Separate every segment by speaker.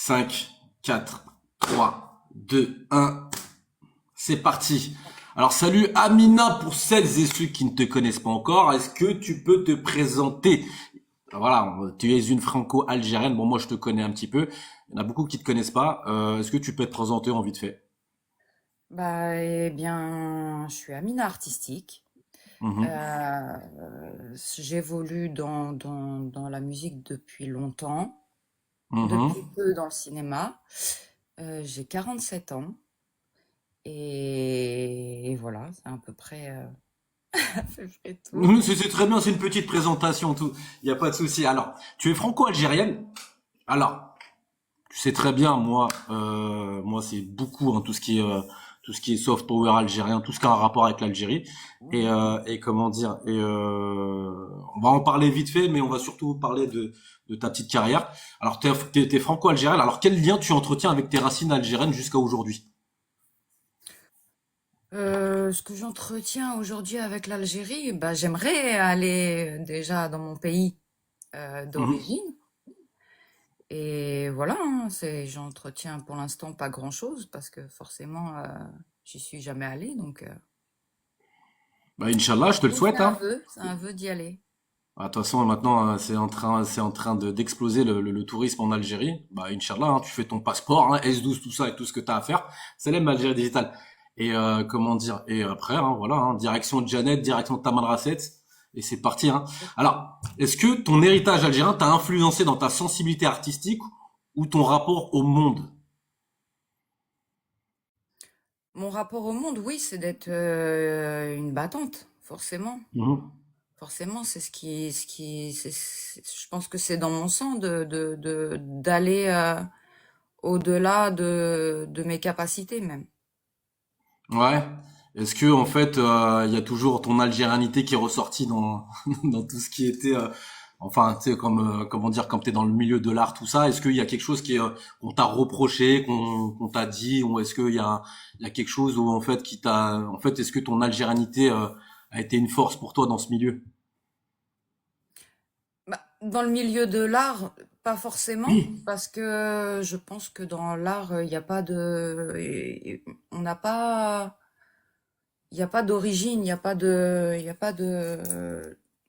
Speaker 1: 5, 4, 3, 2, 1. C'est parti. Alors salut Amina pour celles et ceux qui ne te connaissent pas encore. Est-ce que tu peux te présenter? Voilà, tu es une franco-algérienne. Bon, moi je te connais un petit peu. Il y en a beaucoup qui te connaissent pas. Est-ce que tu peux te présenter en vite fait?
Speaker 2: Eh bien, je suis Amina artistique.
Speaker 1: Mhm,
Speaker 2: Euh, J'évolue dans la musique depuis longtemps, depuis
Speaker 1: mhm.
Speaker 2: peu dans le cinéma. J'ai 47 ans et voilà, c'est à peu près, à peu près tout.
Speaker 1: C'est très bien, c'est une petite présentation, tout. Il n'y a pas de souci. Alors, tu es franco-algérienne. Alors, tu sais très bien, moi c'est beaucoup tout ce qui est soft power algérien, tout ce qui a un rapport avec l'Algérie. Et comment dire, on va en parler vite fait, mais on va surtout parler de ta petite carrière. Alors t'es franco-algérienne. Alors quel lien tu entretiens avec tes racines algériennes jusqu'à aujourd'hui?
Speaker 2: Ce que j'entretiens aujourd'hui avec l'Algérie, bah, j'aimerais aller déjà dans mon pays
Speaker 1: Mhm.
Speaker 2: d'origine. Et voilà, hein, j'entretiens pour l'instant pas grand-chose parce que forcément, j'y suis jamais allée.
Speaker 1: Bah Inch'Allah, je te le
Speaker 2: Donc
Speaker 1: souhaite, hein.
Speaker 2: c'est un vœu d'y aller.
Speaker 1: Ah, de toute façon, maintenant, c'est en train d'exploser le tourisme en Algérie. Bah, Inch'Allah, hein, tu fais ton passeport, hein, S12, tout ça et tout ce que tu as à faire. C'est l'Algérie digitale. Et comment dire. Et après, hein, voilà, hein, direction Janet, direction Tamanrasset, et c'est parti. Hein. Alors, est-ce que ton héritage algérien t'a influencé dans ta sensibilité artistique ou ton rapport au monde?
Speaker 2: Mon rapport au monde, oui, c'est d'être une battante, forcément.
Speaker 1: Mhm.
Speaker 2: Forcément, je pense que c'est dans mon sang d'aller au-delà de mes capacités même.
Speaker 1: Ouais. Est-ce que en fait, il y a toujours ton algérianité qui est ressortie dans dans tout ce qui était, enfin, tu sais, comme comment dire, quand t'es dans le milieu de l'art, tout ça. Est-ce qu'il y a quelque chose qu'on t'a reproché, qu'on t'a dit, ou est-ce il y a quelque chose où en fait en fait, est-ce que ton algérianité a été une force pour toi dans ce milieu?
Speaker 2: Bah, dans le milieu de l'art, pas forcément,
Speaker 1: Oui.
Speaker 2: parce que je pense que dans l'art, il n'y a pas on n'a pas, il n'y a pas d'origine, il y a pas de,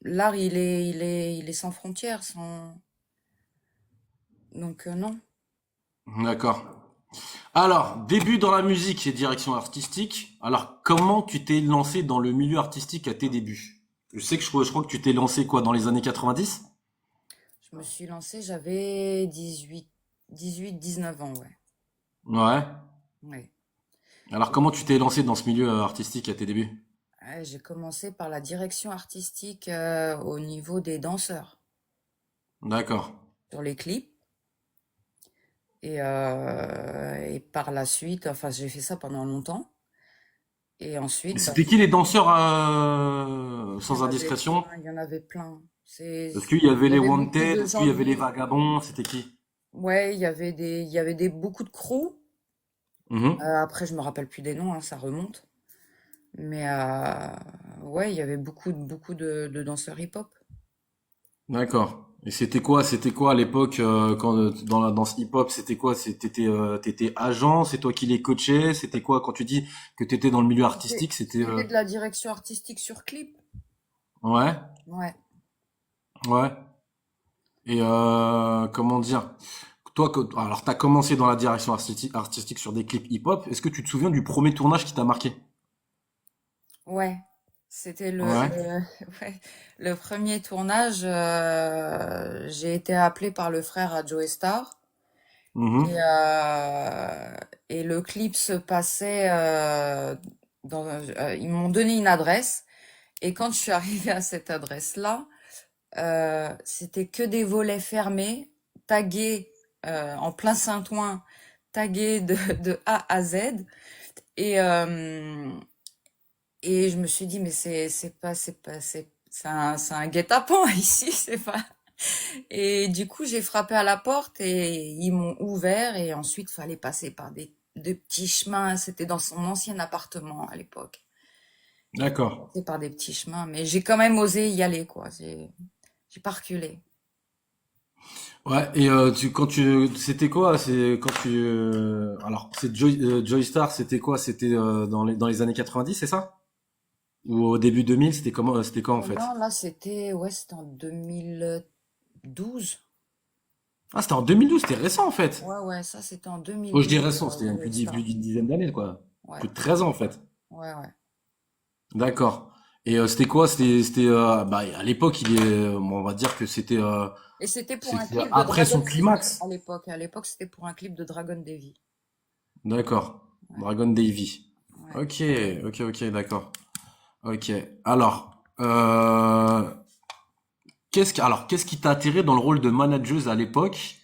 Speaker 2: l'art, il est sans frontières, non.
Speaker 1: D'accord. Alors, début dans la musique et direction artistique. Alors, comment tu t'es lancé dans le milieu artistique à tes débuts? Je crois que tu t'es lancé quoi dans les années 90?
Speaker 2: Je me suis lancée, j'avais 19 ans, ouais.
Speaker 1: Ouais.
Speaker 2: Ouais.
Speaker 1: Alors, comment tu t'es lancé dans ce milieu artistique à tes débuts?
Speaker 2: Ouais, j'ai commencé par la direction artistique au niveau des danseurs,
Speaker 1: D'accord.
Speaker 2: sur les clips. Et par la suite, enfin, j'ai fait ça pendant longtemps. Et
Speaker 1: Et
Speaker 2: ensuite, bah,
Speaker 1: c'était qui les danseurs
Speaker 2: il y
Speaker 1: sans
Speaker 2: en avait
Speaker 1: indiscrétion?
Speaker 2: plein, il y en avait plein.
Speaker 1: Est-ce qu'il y avait
Speaker 2: Il y
Speaker 1: les
Speaker 2: avait beaucoup
Speaker 1: Wanted?
Speaker 2: de
Speaker 1: Est-ce
Speaker 2: gens
Speaker 1: qu'il y
Speaker 2: de
Speaker 1: avait les
Speaker 2: Lille.
Speaker 1: Vagabonds? C'était qui?
Speaker 2: Ouais, beaucoup de crews.
Speaker 1: Mhm.
Speaker 2: Après, je me rappelle plus des noms, hein, ça remonte. Mais ouais, il y avait beaucoup de danseurs hip-hop.
Speaker 1: D'accord. Et c'était quoi à l'époque quand dans la danse hip-hop, c'était quoi? T'étais agent, c'est toi qui les coachais, c'était quoi quand tu dis que t'étais dans le milieu artistique, c'était
Speaker 2: C'était de la direction artistique sur clip.
Speaker 1: ouais,
Speaker 2: Ouais.
Speaker 1: ouais. Et comment dire? Alors t'as commencé dans la direction artistique sur des clips hip-hop. Est-ce que tu te souviens du premier tournage qui t'a marqué?
Speaker 2: Ouais, c'était
Speaker 1: Ouais.
Speaker 2: ouais, le premier tournage. J'ai été appelée par le frère à Joe Star et,
Speaker 1: Mhm.
Speaker 2: euh, et le clip se passait ils m'ont donné une adresse et quand je suis arrivée à cette adresse-là, c'était que des volets fermés, tagués en plein Saint-Ouen, tagués de A à Z et euh, Et je me suis dit, mais c'est un guet-apens ici, c'est pas. Et du coup, j'ai frappé à la porte et ils m'ont ouvert et ensuite, fallait passer par de petits chemins. C'était dans son ancien appartement à l'époque.
Speaker 1: D'accord.
Speaker 2: Passer par des petits chemins, mais j'ai quand même osé y aller, quoi. J'ai pas reculé.
Speaker 1: Ouais, et c'était quoi? C'est quand tu, alors, c'est Joystar, c'était quoi? C'était dans les années 90, c'est ça? Ou au début 2000, c'était comment, c'était quand en fait?
Speaker 2: Non, là, c'était en 2012.
Speaker 1: Ah, c'était en 2012, c'était récent en fait.
Speaker 2: Ouais, ouais, ça, c'était en
Speaker 1: Bon, je dis
Speaker 2: 2012,
Speaker 1: récent, c'était il y a plus
Speaker 2: Joystar.
Speaker 1: d'une dizaine d'années, quoi.
Speaker 2: Ouais,
Speaker 1: Plus de 13 ans en fait.
Speaker 2: ouais, ouais.
Speaker 1: D'accord. Et c'était quoi? Bah, à l'époque, bon, on va dire que
Speaker 2: Et c'était pour un
Speaker 1: c'était
Speaker 2: clip de
Speaker 1: après
Speaker 2: Dragon
Speaker 1: son
Speaker 2: Davy
Speaker 1: climax.
Speaker 2: à l'époque. À l'époque, c'était pour un clip de Dragon Davy.
Speaker 1: D'accord.
Speaker 2: Ouais,
Speaker 1: Dragon Davy.
Speaker 2: ouais.
Speaker 1: Ok, ok, d'accord. Ok. Alors, qu'est-ce qui t'a attiré dans le rôle de manageuse à l'époque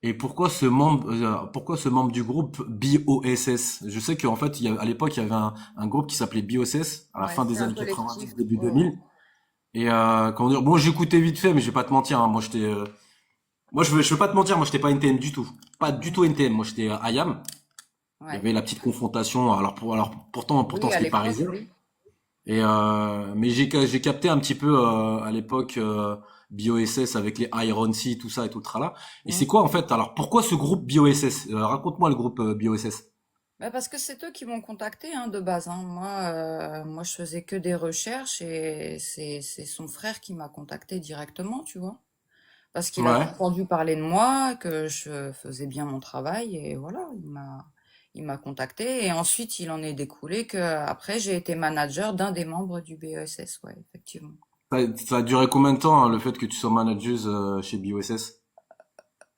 Speaker 1: et pourquoi ce membre du groupe BOSS? Je sais qu'en fait, à l'époque, il y avait un groupe qui s'appelait BOSS à la
Speaker 2: Ouais,
Speaker 1: fin
Speaker 2: c'était
Speaker 1: des
Speaker 2: un
Speaker 1: années 90,
Speaker 2: collectif.
Speaker 1: début
Speaker 2: Ouais, ouais.
Speaker 1: 2000. Et comment dire, bon, j'écoutais vite fait, mais je vais pas te mentir, hein, moi je veux pas te mentir, moi j'étais pas NTM du tout, pas du tout
Speaker 2: Mhm.
Speaker 1: NTM, moi j'étais IAM. Il y
Speaker 2: Ouais.
Speaker 1: avait la petite confrontation, alors pourtant
Speaker 2: Oui, à
Speaker 1: c'était
Speaker 2: l'époque,
Speaker 1: parisien.
Speaker 2: oui.
Speaker 1: Et mais j'ai capté un petit peu à l'époque BioSS avec les Iron Sea, tout ça et tout le tralala. Et c'est
Speaker 2: Mhm.
Speaker 1: quoi en fait? Alors pourquoi ce groupe BioSS? Raconte-moi le groupe BioSS.
Speaker 2: Bah, parce que c'est eux qui m'ont contacté hein, de base. Hein. Moi, je faisais que des recherches et c'est son frère qui m'a contacté directement, tu vois. Parce qu'il a
Speaker 1: Ouais.
Speaker 2: entendu parler de moi, que je faisais bien mon travail et voilà, il m'a contacté et ensuite il en est découlé que après j'ai été manager d'un des membres du BESS, ouais, effectivement.
Speaker 1: Ça a duré combien de temps hein, le fait que tu sois manageuse chez BioSS?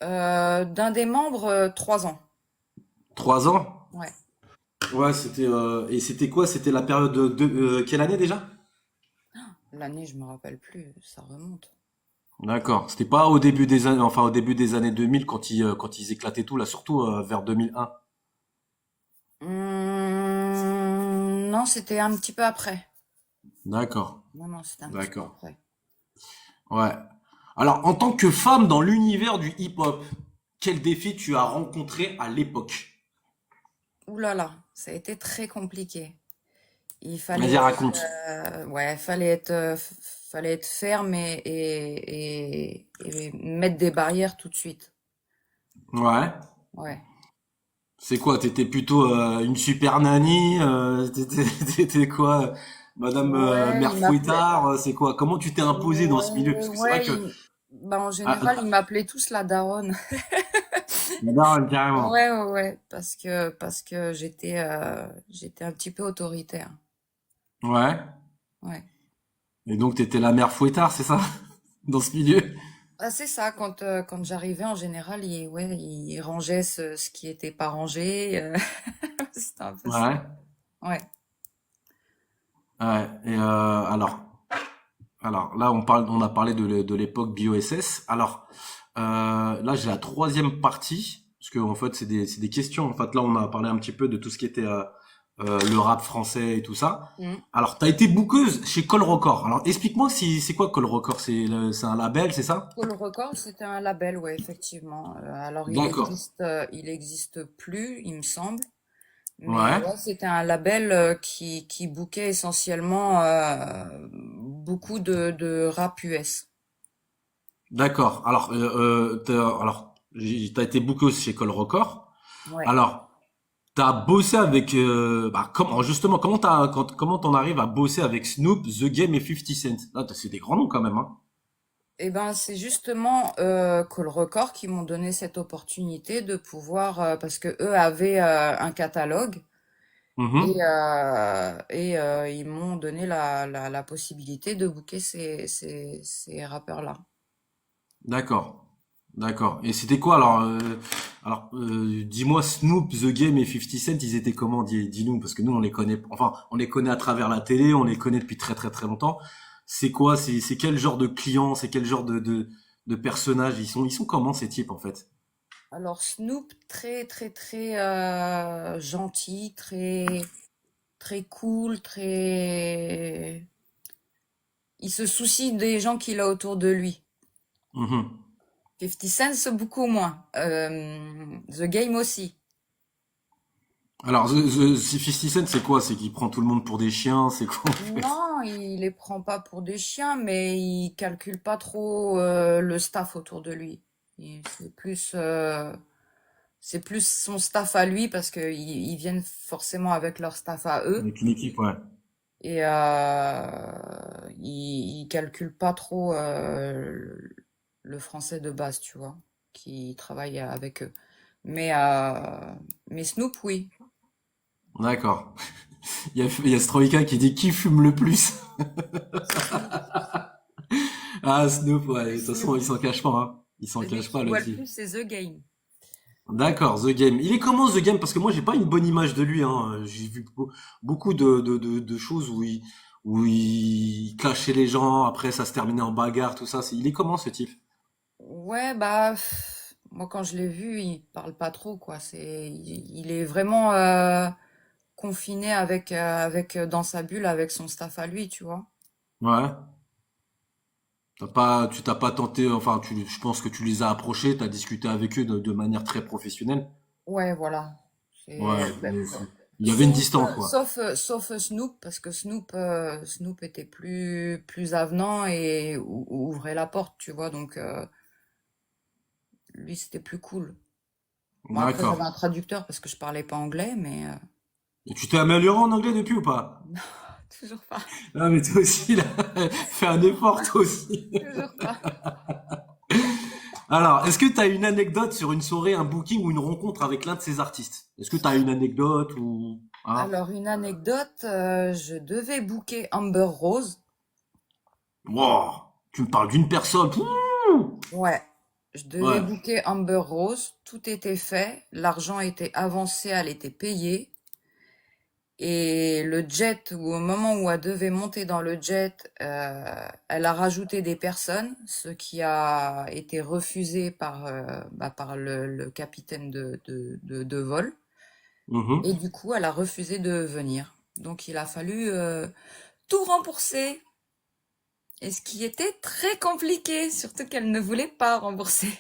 Speaker 2: D'un des membres, 3 ans.
Speaker 1: 3 ans?
Speaker 2: Ouais.
Speaker 1: Ouais, et c'était quoi? C'était la période de quelle année déjà?
Speaker 2: L'année, je me rappelle plus, ça remonte.
Speaker 1: D'accord. C'était pas au début des années, enfin au début des années 2000 quand ils éclataient tout là, surtout vers 2001.
Speaker 2: Non, c'était un petit peu après.
Speaker 1: D'accord.
Speaker 2: Non, non, c'était un petit peu
Speaker 1: D'accord.
Speaker 2: après.
Speaker 1: Ouais. Alors, en tant que femme dans l'univers du hip-hop, quel défi tu as rencontré à l'époque?
Speaker 2: Ouh là là, ça a été très compliqué. Il fallait
Speaker 1: Vas-y, raconte.
Speaker 2: ouais, fallait être ferme et mettre des barrières tout de suite.
Speaker 1: Ouais.
Speaker 2: Ouais.
Speaker 1: C'est quoi? T'étais plutôt une super nanny? T'étais quoi? Madame
Speaker 2: Ouais,
Speaker 1: Mère
Speaker 2: il m'appelait.
Speaker 1: Fouettard? C'est quoi? Comment tu t'es imposée dans ce milieu?
Speaker 2: Ouais,
Speaker 1: Parce que c'est vrai
Speaker 2: ouais,
Speaker 1: que...
Speaker 2: bah, en
Speaker 1: Ah,
Speaker 2: général, ils m'appelaient tous la daronne.
Speaker 1: non, carrément.
Speaker 2: Ouais, ouais, ouais, parce que j'étais un petit peu autoritaire.
Speaker 1: Ouais.
Speaker 2: Ouais.
Speaker 1: Et donc, t'étais la mère Fouettard, c'est ça? Dans ce milieu?
Speaker 2: Ah, c'est ça, quand j'arrivais, en général, ouais, il rangeait ce qui était pas rangé. C'était un peu ça.
Speaker 1: Ouais.
Speaker 2: Ouais.
Speaker 1: Ouais. Et alors là, on a parlé de l'époque BioSS. Alors là, j'ai la troisième partie parce que en fait, c'est des questions. En fait, là, on a parlé un petit peu de tout ce qui était le rap français et tout ça.
Speaker 2: Mm.
Speaker 1: Alors, t'as été bookeuse chez Cole Record. Alors, explique-moi si c'est quoi Cole Record? C'est un label, c'est ça?
Speaker 2: Cool Record, c'était un label, ouais, effectivement. Alors,
Speaker 1: D'accord.
Speaker 2: il existe plus, il me semble. Mais
Speaker 1: Ouais.
Speaker 2: ouais, c'était un label qui bookait essentiellement beaucoup de rap US.
Speaker 1: D'accord. T'as été bookeuse chez Cole Record.
Speaker 2: Ouais.
Speaker 1: Alors, t'as bossé avec bah comment justement comment t'en arrives à bosser avec Snoop, The Game et 50 Cent? Là, c'est des grands noms quand même, hein.
Speaker 2: Et ben, c'est justement Call Record qui m'ont donné cette opportunité de pouvoir, parce que eux avaient un catalogue
Speaker 1: Mhm.
Speaker 2: et ils m'ont donné la possibilité de booker ces rappeurs-là.
Speaker 1: D'accord. D'accord. Et c'était quoi dis-moi Snoop, The Game et 50 Cent, ils étaient comment? Dis-nous parce que nous on les connaît enfin, on les connaît à travers la télé, on les connaît depuis très longtemps. C'est quoi? C'est quel genre de clients, c'est quel genre de personnages ils sont comment ces types en fait?
Speaker 2: Alors Snoop, très gentil, très cool, très... Il se soucie des gens qu'il a autour de lui.
Speaker 1: Mhm.
Speaker 2: 50 Cent, beaucoup moins. The Game aussi.
Speaker 1: Alors, si 50 Cent, c'est quoi? C'est qu'il prend tout le monde pour des chiens, c'est quoi en fait?
Speaker 2: Non, il les prend pas pour des chiens, mais il calcule pas trop le staff autour de lui. C'est plus son staff à lui parce que ils viennent forcément avec leur staff à eux
Speaker 1: Avec une équipe, ouais.
Speaker 2: et ils calculent pas trop le français de base, tu vois, qui travaille avec eux. Mais euh, mais Snoop, oui.
Speaker 1: D'accord. Il y a Stroika qui dit qui fume le plus.
Speaker 2: C'est Snoop.
Speaker 1: Ah, Snoop, ouais. De
Speaker 2: C'est
Speaker 1: toute façon,
Speaker 2: Snoop.
Speaker 1: il s'en cache pas, hein. Il s'en
Speaker 2: Celui
Speaker 1: cache
Speaker 2: qui
Speaker 1: pas
Speaker 2: boit le
Speaker 1: là-dessus.
Speaker 2: plus, c'est The Game.
Speaker 1: D'accord, The Game. Il est comment The Game? Parce que moi, j'ai pas une bonne image de lui, hein. J'ai vu beaucoup de choses où il cachait les gens, après ça se terminait en bagarre, tout ça. Il est comment ce type?
Speaker 2: Ouais, bah, moi quand je l'ai vu, il parle pas trop, quoi. Il est vraiment confiné dans sa bulle avec son staff à lui, tu vois.
Speaker 1: Ouais. Tu t'as pas tenté, enfin, je pense que tu les as approchés, t'as discuté avec eux de manière très professionnelle.
Speaker 2: Ouais, voilà.
Speaker 1: Ouais,
Speaker 2: C'est, ben,
Speaker 1: mais il y avait une distance, quoi.
Speaker 2: sauf Snoop, parce que Snoop était plus avenant et ouvrait la porte, tu vois. Donc, lui, c'était plus cool. Bon, après,
Speaker 1: D'accord.
Speaker 2: j'avais un traducteur parce que je parlais pas anglais, mais
Speaker 1: Et tu t'es amélioré en anglais depuis ou pas?
Speaker 2: toujours pas,
Speaker 1: Ah, mais toi aussi, là, fais un effort, toi aussi.
Speaker 2: toujours pas.
Speaker 1: Alors, est-ce que tu as une anecdote sur une soirée, un booking ou une rencontre avec l'un de ces artistes? Est-ce que tu as une anecdote ou... Hein?
Speaker 2: Alors, une anecdote, je devais booker Amber Rose.
Speaker 1: Wow, tu me parles d'une personne. Ouh.
Speaker 2: Ouais, je devais
Speaker 1: Ouais.
Speaker 2: booker Amber Rose. Tout était fait. L'argent était avancé, elle était payée. Et le jet, au moment où elle devait monter dans le jet, elle a rajouté des personnes, ce qui a été refusé par le capitaine de vol. Et
Speaker 1: Mhm.
Speaker 2: du coup, elle a refusé de venir. Donc, il a fallu tout rembourser. Et ce qui était très compliqué, surtout qu'elle ne voulait pas rembourser.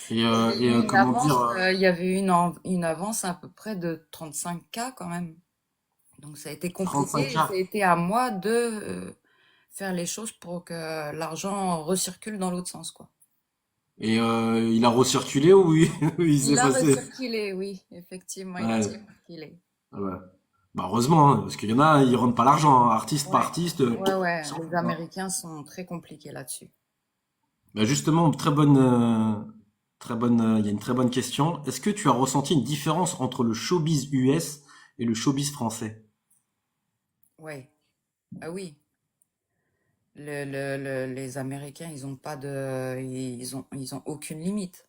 Speaker 2: Il y avait eu une
Speaker 1: Comment dire,
Speaker 2: avance, il y avait eu une avance à peu près de 35K quand même. Donc ça a été compliqué
Speaker 1: 35K.
Speaker 2: et ça a été à moi de faire les choses pour que l'argent recircule dans l'autre sens, quoi.
Speaker 1: Et il a recirculé ou ou il
Speaker 2: Il
Speaker 1: s'est
Speaker 2: a
Speaker 1: passé?
Speaker 2: recirculé, oui, effectivement, il a
Speaker 1: Ouais,
Speaker 2: recirculé.
Speaker 1: ouais. Bah heureusement, hein, parce qu'il y en a, ils rendent pas l'argent, hein, artiste par
Speaker 2: Ouais,
Speaker 1: artiste.
Speaker 2: ouais, ouais,
Speaker 1: Ils s'en
Speaker 2: les
Speaker 1: foutent, hein.
Speaker 2: Américains sont très compliqués là-dessus.
Speaker 1: Bah justement, il y a une très bonne question. Est-ce que tu as ressenti une différence entre le showbiz US et le showbiz français?
Speaker 2: Ouais, ah oui. Les Américains, ils ont aucune limite.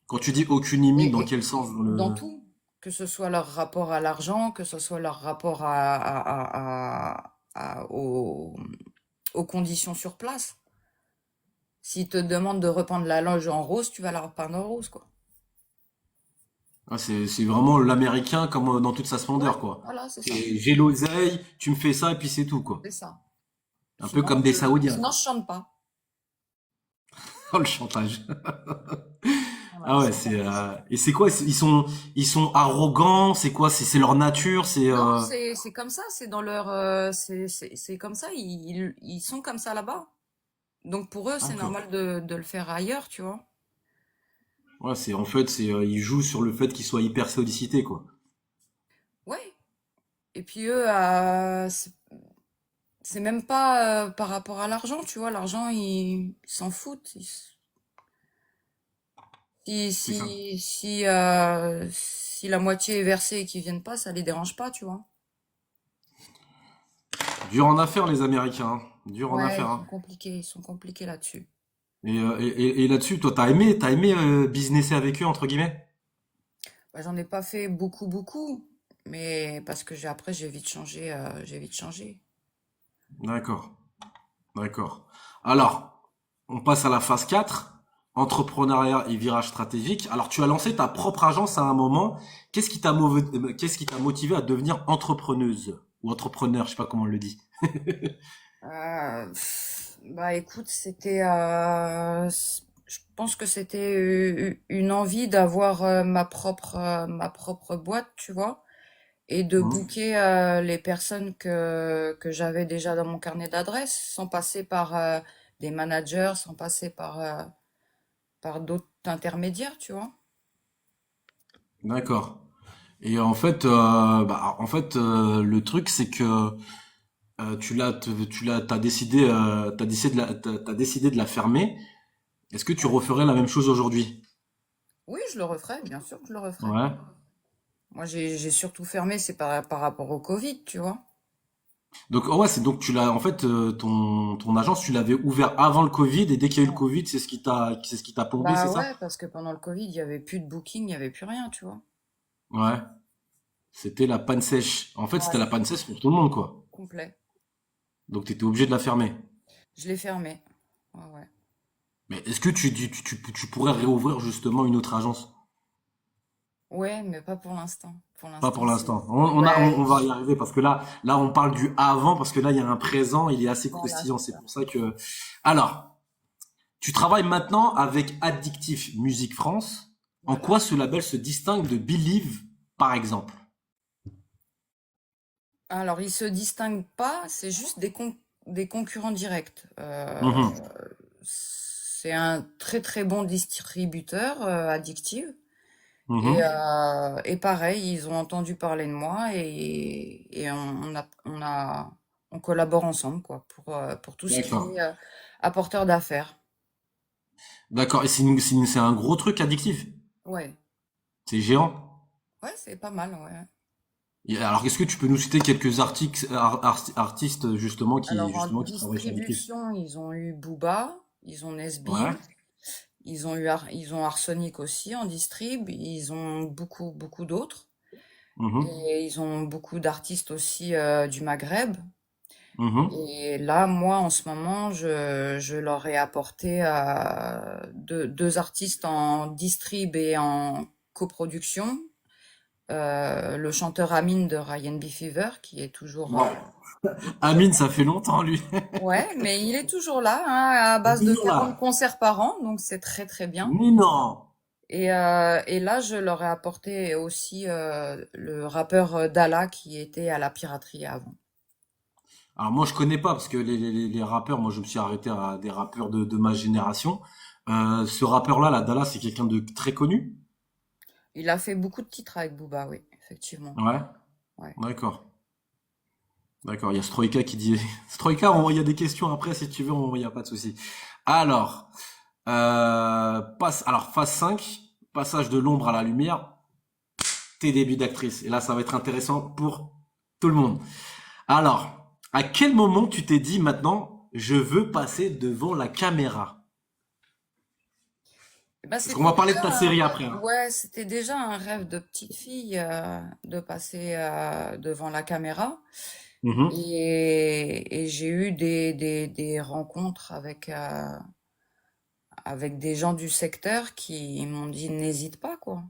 Speaker 1: Quand tu dis aucune limite, dans
Speaker 2: Et
Speaker 1: quel sens? Dans
Speaker 2: dans
Speaker 1: le...
Speaker 2: tout, que ce soit leur rapport à l'argent, que ce soit leur rapport aux conditions sur place. S'ils te demandent de repeindre la loge en rose, tu vas la repeindre en rose, quoi.
Speaker 1: Ah, c'est vraiment l'américain comme dans toute sa
Speaker 2: Ouais,
Speaker 1: splendeur, quoi.
Speaker 2: voilà, c'est ça.
Speaker 1: C'est j'ai l'oseille, tu me fais ça et puis c'est tout, quoi.
Speaker 2: C'est ça.
Speaker 1: Un peu comme des Saoudiens,
Speaker 2: Sinon,
Speaker 1: quoi.
Speaker 2: je chante pas.
Speaker 1: Oh, le chantage.
Speaker 2: Voilà,
Speaker 1: Ah ouais, et c'est quoi? Ils sont arrogants. C'est quoi? C'est leur nature.
Speaker 2: non, c'est comme ça, c'est dans leur, c'est comme ça, ils sont comme ça là-bas. Donc pour eux, c'est
Speaker 1: D'accord.
Speaker 2: normal de le faire ailleurs, tu vois.
Speaker 1: Ouais, c'est en fait, ils jouent sur le fait qu'ils soient hyper sollicités, quoi.
Speaker 2: Ouais. Et puis eux, c'est même pas par rapport à l'argent, tu vois. L'argent, ils s'en foutent.
Speaker 1: C'est ça.
Speaker 2: Si la moitié est versée et qu'ils viennent pas, ça les dérange pas, tu vois.
Speaker 1: Dur en affaires, les Américains, hein. Dur en
Speaker 2: Ouais,
Speaker 1: affaires, hein.
Speaker 2: ils sont compliqués là-dessus.
Speaker 1: Et là-dessus, toi, t'as aimé businesser avec eux entre guillemets?
Speaker 2: Bah, j'en ai pas fait beaucoup, beaucoup, mais parce que après j'ai vite changé.
Speaker 1: D'accord, d'accord. Alors, on passe à la phase 4, entrepreneuriat et virage stratégique. Alors, tu as lancé ta propre agence à un moment. Qu'est-ce qui t'a motivé à devenir entrepreneuse ou entrepreneur, je sais pas comment on le dit.
Speaker 2: Bah écoute, je pense que c'était une envie d'avoir ma propre boîte, tu vois, et de
Speaker 1: Mhm.
Speaker 2: booker les personnes que j'avais déjà dans mon carnet d'adresses, sans passer par des managers sans passer par d'autres intermédiaires, tu vois.
Speaker 1: D'accord. Et en fait, le truc, c'est que t'as décidé de la fermer. Est-ce que tu
Speaker 2: Ouais.
Speaker 1: referais la même chose aujourd'hui?
Speaker 2: Oui, je le referai, bien sûr que je le referai.
Speaker 1: Ouais.
Speaker 2: Moi, j'ai surtout fermé, c'est par rapport au Covid, tu vois.
Speaker 1: Donc ouais, c'est donc tu l'as en fait ton agence, tu l'avais ouvert avant le Covid et dès qu'il y a eu le
Speaker 2: Ouais.
Speaker 1: Covid, c'est ce qui t'a plombé, c'est
Speaker 2: Bah
Speaker 1: ça?
Speaker 2: ouais, parce que pendant le Covid, il y avait plus de booking, il y avait plus rien, tu vois.
Speaker 1: Ouais. C'était la panne sèche. En fait, c'était
Speaker 2: Ouais,
Speaker 1: la panne sèche pour tout le monde, quoi.
Speaker 2: complet.
Speaker 1: Donc t'étais obligé de la fermer.
Speaker 2: Je l'ai fermé. Ouais, ouais.
Speaker 1: Mais est-ce que tu pourrais réouvrir justement une autre agence?
Speaker 2: Ouais, mais pas pour l'instant. Pour
Speaker 1: Pas
Speaker 2: l'instant,
Speaker 1: pour
Speaker 2: c'est...
Speaker 1: l'instant.
Speaker 2: Ouais,
Speaker 1: On va y arriver parce que là, on parle du avant parce que là, il y a un présent, il est assez
Speaker 2: voilà,
Speaker 1: croustillant.
Speaker 2: c'est
Speaker 1: C'est
Speaker 2: ça.
Speaker 1: pour ça que. Alors, tu travailles maintenant avec Addictif Musique France. En
Speaker 2: Voilà.
Speaker 1: quoi ce label se distingue de Believe, par exemple?
Speaker 2: Alors, ils se distinguent pas, c'est juste des concurrents directs.
Speaker 1: Mhm,
Speaker 2: C'est un très très bon distributeur, Addictive.
Speaker 1: mhm.
Speaker 2: Et pareil, ils ont entendu parler de moi et on collabore ensemble quoi pour tout ce qui
Speaker 1: D'accord.
Speaker 2: est apporteur d'affaires.
Speaker 1: D'accord. Et c'est un gros truc Addictif.
Speaker 2: Ouais,
Speaker 1: C'est géant.
Speaker 2: ouais, c'est pas mal, ouais.
Speaker 1: Et alors, est-ce que tu peux nous citer quelques artistes
Speaker 2: Alors en
Speaker 1: justement qui travaillent chez Addictif?
Speaker 2: distribution, ils ont eu Booba, ils ont Nesbin,
Speaker 1: Ouais.
Speaker 2: ils ont Arsenic aussi en distrib, ils ont beaucoup d'autres
Speaker 1: Mhm,
Speaker 2: et ils ont beaucoup d'artistes aussi du Maghreb.
Speaker 1: mhm,
Speaker 2: Et là, moi, en ce moment, je leur ai apporté deux artistes en distrib et en coproduction. Le chanteur Amine de Ryan B. Fever, qui est toujours...
Speaker 1: Bon. Amine, ça fait longtemps, lui.
Speaker 2: ouais, mais il est toujours là, hein, à
Speaker 1: Il est
Speaker 2: base de
Speaker 1: toujours
Speaker 2: 40
Speaker 1: là.
Speaker 2: concerts par an, donc c'est très très bien.
Speaker 1: Mais non.
Speaker 2: Et là, je leur ai apporté aussi le rappeur Dala, qui était à la piraterie avant.
Speaker 1: Alors moi, je connais pas parce que les rappeurs, moi, je me suis arrêté à des rappeurs de ma génération. Ce rappeur-là, la Dalla, c'est quelqu'un de très connu.
Speaker 2: Il a fait beaucoup de titres avec Booba, oui, effectivement.
Speaker 1: Ouais.
Speaker 2: Ouais.
Speaker 1: D'accord. D'accord. Il y a Stroika qui dit. Stroika, il y a des questions après si tu veux, il y a pas de souci. Alors, phase 5, passage de l'ombre à la lumière, tes débuts d'actrice. Et là, ça va être intéressant pour tout le monde. Alors, à quel moment tu t'es dit maintenant, je veux passer devant la caméra?
Speaker 2: Eh ben,
Speaker 1: Parce qu'on va parler de ta série après, hein.
Speaker 2: ouais, c'était déjà un rêve de petite fille de passer devant la caméra.
Speaker 1: Mhm.
Speaker 2: Et j'ai eu des rencontres avec des gens du secteur qui m'ont dit n'hésite pas, quoi.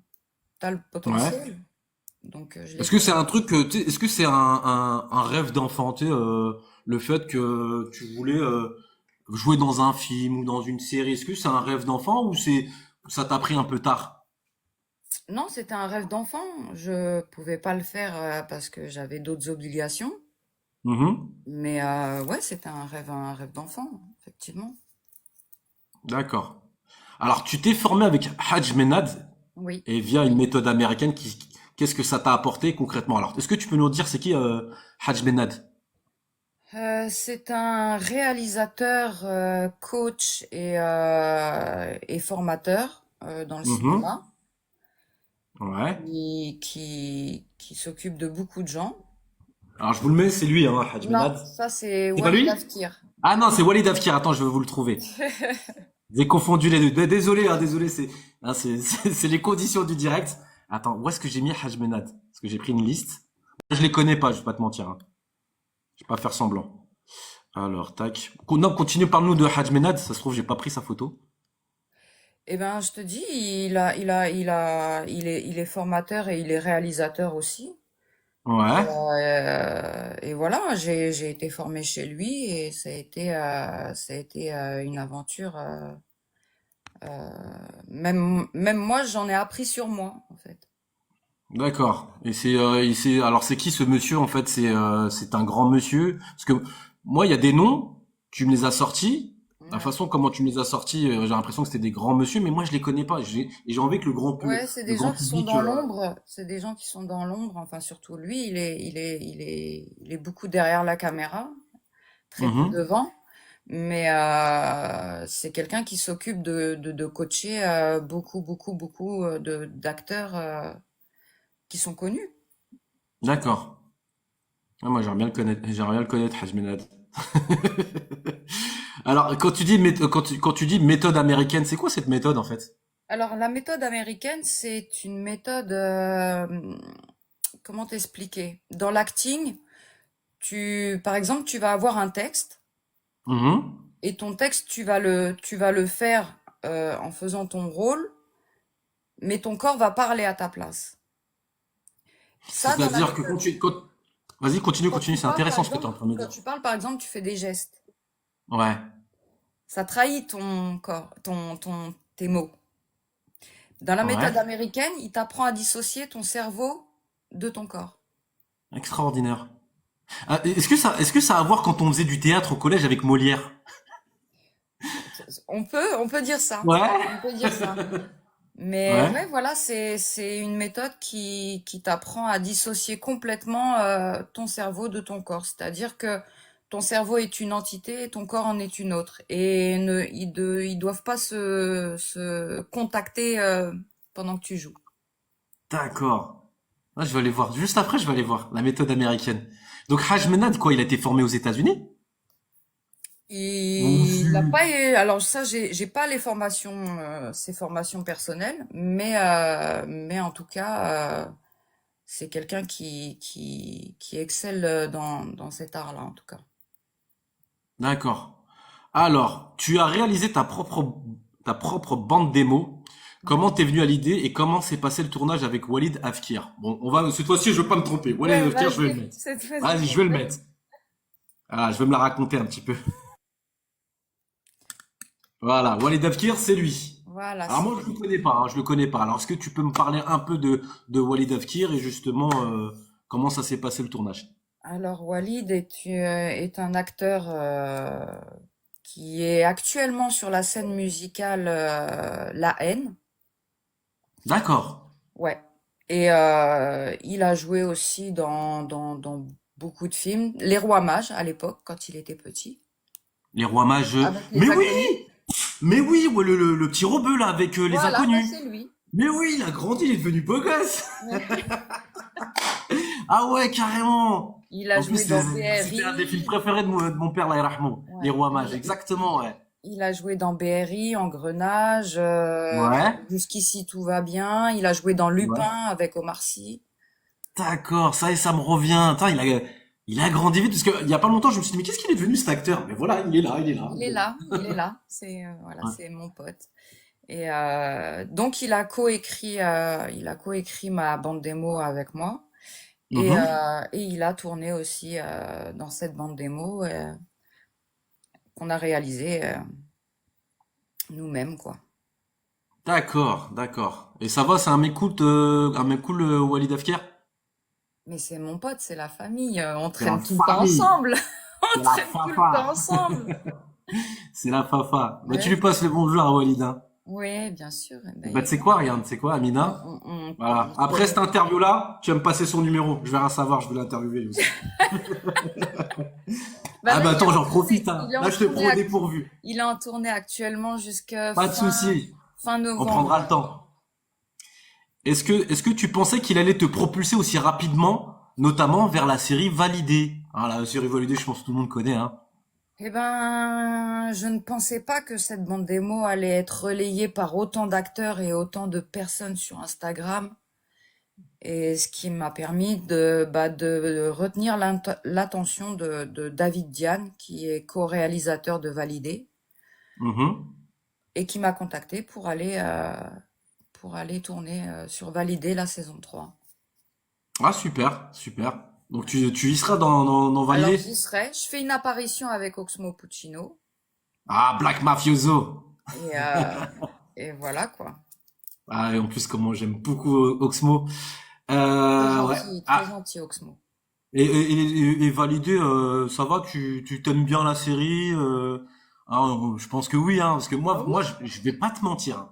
Speaker 2: T'as le
Speaker 1: Ouais.
Speaker 2: potentiel. Donc je l'ai
Speaker 1: Est-ce que
Speaker 2: fait.
Speaker 1: c'est un truc tu sais, est-ce que c'est un rêve d'enfant, tu sais, le fait que tu voulais jouer dans un film ou dans une série, est-ce que c'est un rêve d'enfant ou ça t'a pris un peu tard?
Speaker 2: Non, c'était un rêve d'enfant. Je pouvais pas le faire parce que j'avais d'autres obligations.
Speaker 1: Mhm.
Speaker 2: Mais ouais, c'était un rêve d'enfant, effectivement.
Speaker 1: D'accord. Alors, tu t'es formé avec Haj Menad
Speaker 2: Oui.
Speaker 1: et via une méthode américaine qu'est-ce que ça t'a apporté concrètement? Alors, est-ce que tu peux nous dire c'est qui Haj Menad?
Speaker 2: C'est un réalisateur, coach et formateur dans le
Speaker 1: Mhm.
Speaker 2: cinéma
Speaker 1: Ouais.
Speaker 2: qui s'occupe de beaucoup de gens.
Speaker 1: Alors, je vous le mets, c'est lui, hein, Haj
Speaker 2: Non,
Speaker 1: Menad.
Speaker 2: ça c'est
Speaker 1: C'est pas
Speaker 2: Walid
Speaker 1: lui?
Speaker 2: Afkir.
Speaker 1: Ah non, c'est Walid Afkir. Attends, je vais vous le trouver. J'ai confondu les deux. Désolé, hein, désolé, c'est les conditions du direct. Attends, où est-ce que j'ai mis Haj Menad? Parce que j'ai pris une liste. Je les connais pas, je vais pas te mentir, hein. Je vais pas faire semblant. Alors, tac. Non, continue, parle-nous de Haj Menad. Ça se trouve, j'ai pas pris sa photo.
Speaker 2: Eh ben, je te dis, il est formateur et il est réalisateur aussi.
Speaker 1: Ouais.
Speaker 2: Et voilà, j'ai été formée chez lui et ça a été une aventure. Même moi, j'en ai appris sur moi, en fait.
Speaker 1: D'accord. Et alors c'est qui ce monsieur en fait? C'est un grand monsieur. Parce que moi, il y a des noms, tu me les as sortis, La
Speaker 2: Ouais.
Speaker 1: façon comment tu me les as sortis, j'ai l'impression que c'était des grands monsieur, mais moi je les connais pas. Et j'ai envie que
Speaker 2: Ouais, c'est
Speaker 1: le
Speaker 2: des
Speaker 1: grand
Speaker 2: gens qui sont
Speaker 1: public.
Speaker 2: dans l'ombre. C'est des gens qui sont dans l'ombre. Enfin, surtout lui, il est beaucoup derrière la caméra, très peu
Speaker 1: Mhm.
Speaker 2: devant. Mais c'est quelqu'un qui s'occupe de coacher beaucoup, beaucoup, beaucoup d'acteurs qui sont connus.
Speaker 1: D'accord. Ah, moi j'aimerais bien le connaître, Haj Menad. Alors, quand tu dis méthode américaine, c'est quoi cette méthode en fait?
Speaker 2: Alors, la méthode américaine, c'est une méthode, comment t'expliquer? Dans l'acting, par exemple, tu vas avoir un texte
Speaker 1: Mhm.
Speaker 2: et ton texte, tu vas le faire en faisant ton rôle, mais ton corps va parler à ta place. Ça, dans la
Speaker 1: C'est-à-dire que
Speaker 2: méthode.
Speaker 1: vas-y,
Speaker 2: Quand
Speaker 1: continue,
Speaker 2: tu
Speaker 1: c'est
Speaker 2: parles, par
Speaker 1: intéressant ce que tu es
Speaker 2: exemple,
Speaker 1: en train de me
Speaker 2: quand
Speaker 1: dire.
Speaker 2: tu parles, par exemple, tu fais des gestes.
Speaker 1: Ouais,
Speaker 2: Ça trahit ton corps, tes mots. Dans la
Speaker 1: ouais,
Speaker 2: méthode américaine, il t'apprend à dissocier ton cerveau de ton corps.
Speaker 1: extraordinaire. Ah, est-ce que ça a à voir quand on faisait du théâtre au collège avec Molière?
Speaker 2: On peut dire ça.
Speaker 1: Ouais,
Speaker 2: On peut dire ça. Mais
Speaker 1: ouais,
Speaker 2: ouais, voilà, c'est une méthode qui t'apprend à dissocier complètement ton cerveau de ton corps. C'est-à-dire que ton cerveau est une entité et ton corps en est une autre. Et ils doivent pas se contacter pendant que tu joues.
Speaker 1: d'accord. Ah, je vais aller voir. Juste après, je vais aller voir la méthode américaine. Donc Haj Menad, quoi, il a été formé aux États-Unis? Ou
Speaker 2: Il n'a pas, alors ça, j'ai pas les formations, ces formations personnelles, mais en tout cas, c'est quelqu'un qui excelle dans cet art-là, en tout cas.
Speaker 1: D'accord. Alors, tu as réalisé ta propre bande démo.
Speaker 2: Ouais.
Speaker 1: Comment t'es venu à l'idée et comment s'est passé le tournage avec Walid Afkir? Bon, cette fois-ci, je veux pas me tromper. Walid
Speaker 2: Ouais,
Speaker 1: Afkir, je vais le
Speaker 2: vas-y,
Speaker 1: mettre.
Speaker 2: cette fois-ci,
Speaker 1: Vas-y, je vais le mettre.
Speaker 2: vas-y.
Speaker 1: Ah, je vais me la raconter un petit peu. Voilà, Walid Afkir, c'est lui.
Speaker 2: Voilà,
Speaker 1: Alors
Speaker 2: c'est
Speaker 1: moi, je le
Speaker 2: lui.
Speaker 1: connais pas, hein, je le connais pas. Alors, est-ce que tu peux me parler un peu de Walid Afkir et justement, comment ça s'est passé le tournage?
Speaker 2: Alors, Walid est un acteur qui est actuellement sur la scène musicale La Haine.
Speaker 1: D'accord.
Speaker 2: Ouais. Et il a joué aussi dans beaucoup de films. Les Rois Mages à l'époque, quand il était petit,
Speaker 1: Les Rois Mages.
Speaker 2: avec
Speaker 1: Mais
Speaker 2: les
Speaker 1: oui!
Speaker 2: inconnus.
Speaker 1: Mais oui, ouais, le petit rebeu là avec les
Speaker 2: Voilà, bah
Speaker 1: inconnus.
Speaker 2: c'est lui.
Speaker 1: Mais oui, il a grandi, il est devenu beau gosse.
Speaker 2: Ouais.
Speaker 1: Ah ouais, carrément.
Speaker 2: Il a
Speaker 1: En plus,
Speaker 2: joué dans
Speaker 1: c'était un des films
Speaker 2: BRI.
Speaker 1: préférés de mon père, là, Yarahmou. Les
Speaker 2: Ouais.
Speaker 1: Rois Mages, exactement, ouais.
Speaker 2: Il a joué dans BRI, Engrenage,
Speaker 1: Ouais,
Speaker 2: Jusqu'ici tout va bien. Il a joué dans
Speaker 1: ouais.
Speaker 2: Lupin avec Omar Sy.
Speaker 1: D'accord, ça me revient. Attends, il a grandi vite parce que il y a pas longtemps, je me suis dit, mais qu'est-ce qu'il est devenu cet acteur? Mais voilà, il est là, il est là.
Speaker 2: Il est
Speaker 1: Bon.
Speaker 2: là, il est là. C'est voilà,
Speaker 1: Ouais.
Speaker 2: c'est mon pote. Et donc il a coécrit ma bande démo avec moi.
Speaker 1: Mhm.
Speaker 2: Et il a tourné aussi dans cette bande démo qu'on a réalisée nous-mêmes, quoi.
Speaker 1: D'accord, d'accord. Et ça va, c'est un mec cool, Walid Afker?
Speaker 2: Mais c'est mon pote, c'est la famille. On
Speaker 1: C'est la
Speaker 2: traîne tout le temps
Speaker 1: famille,
Speaker 2: ensemble. On
Speaker 1: c'est la
Speaker 2: traîne tout le temps
Speaker 1: fafa,
Speaker 2: ensemble.
Speaker 1: c'est la fafa. Bah, tu
Speaker 2: Ouais,
Speaker 1: lui passes le bonjour à Walid, hein.
Speaker 2: ouais, bien sûr. Eh ben,
Speaker 1: Bah, tu sais quoi, regarde, tu sais quoi,
Speaker 2: on,
Speaker 1: Amina?
Speaker 2: on, on-
Speaker 1: Voilà.
Speaker 2: on se
Speaker 1: Après
Speaker 2: connaît.
Speaker 1: cette interview-là, tu vas me passer son numéro. Je vais rien savoir, je vais l'interviewer lui aussi.
Speaker 2: Bah
Speaker 1: Ah
Speaker 2: là,
Speaker 1: bah
Speaker 2: il est
Speaker 1: attends,
Speaker 2: en
Speaker 1: j'en
Speaker 2: tournée.
Speaker 1: profite, hein.
Speaker 2: Il est en
Speaker 1: Là, je te
Speaker 2: tournée,
Speaker 1: prends au dépourvu.
Speaker 2: il est en tournée actuellement jusqu'à
Speaker 1: Pas de souci.
Speaker 2: fin
Speaker 1: On
Speaker 2: novembre.
Speaker 1: prendra le temps. Est-ce que tu pensais qu'il allait te propulser aussi rapidement, notamment vers la série Validée? Ah, la série Validée, je pense que tout le monde connaît, hein.
Speaker 2: Eh ben, je ne pensais pas que cette bande démo allait être relayée par autant d'acteurs et autant de personnes sur Instagram. Et ce qui m'a permis de retenir l'attention de David Diane, qui est co-réalisateur de Validé,
Speaker 1: Mhm.
Speaker 2: et qui m'a contacté pour aller tourner sur Validé la saison 3.
Speaker 1: Ah, super, super. Donc tu y seras dans
Speaker 2: Alors
Speaker 1: Validée?
Speaker 2: j'y serai. Je fais une apparition avec Oxmo Puccino.
Speaker 1: Ah, Black Mafioso.
Speaker 2: Et, euh, et voilà quoi.
Speaker 1: Ah, et en plus, comment j'aime beaucoup Oxmo. Ouais.
Speaker 2: Très
Speaker 1: Ah,
Speaker 2: gentil Oxmo.
Speaker 1: et Validé, ça va, tu t'aimes bien la série, Ah, je pense que oui, hein, parce que
Speaker 2: Ah oui?
Speaker 1: je vais pas te mentir, hein.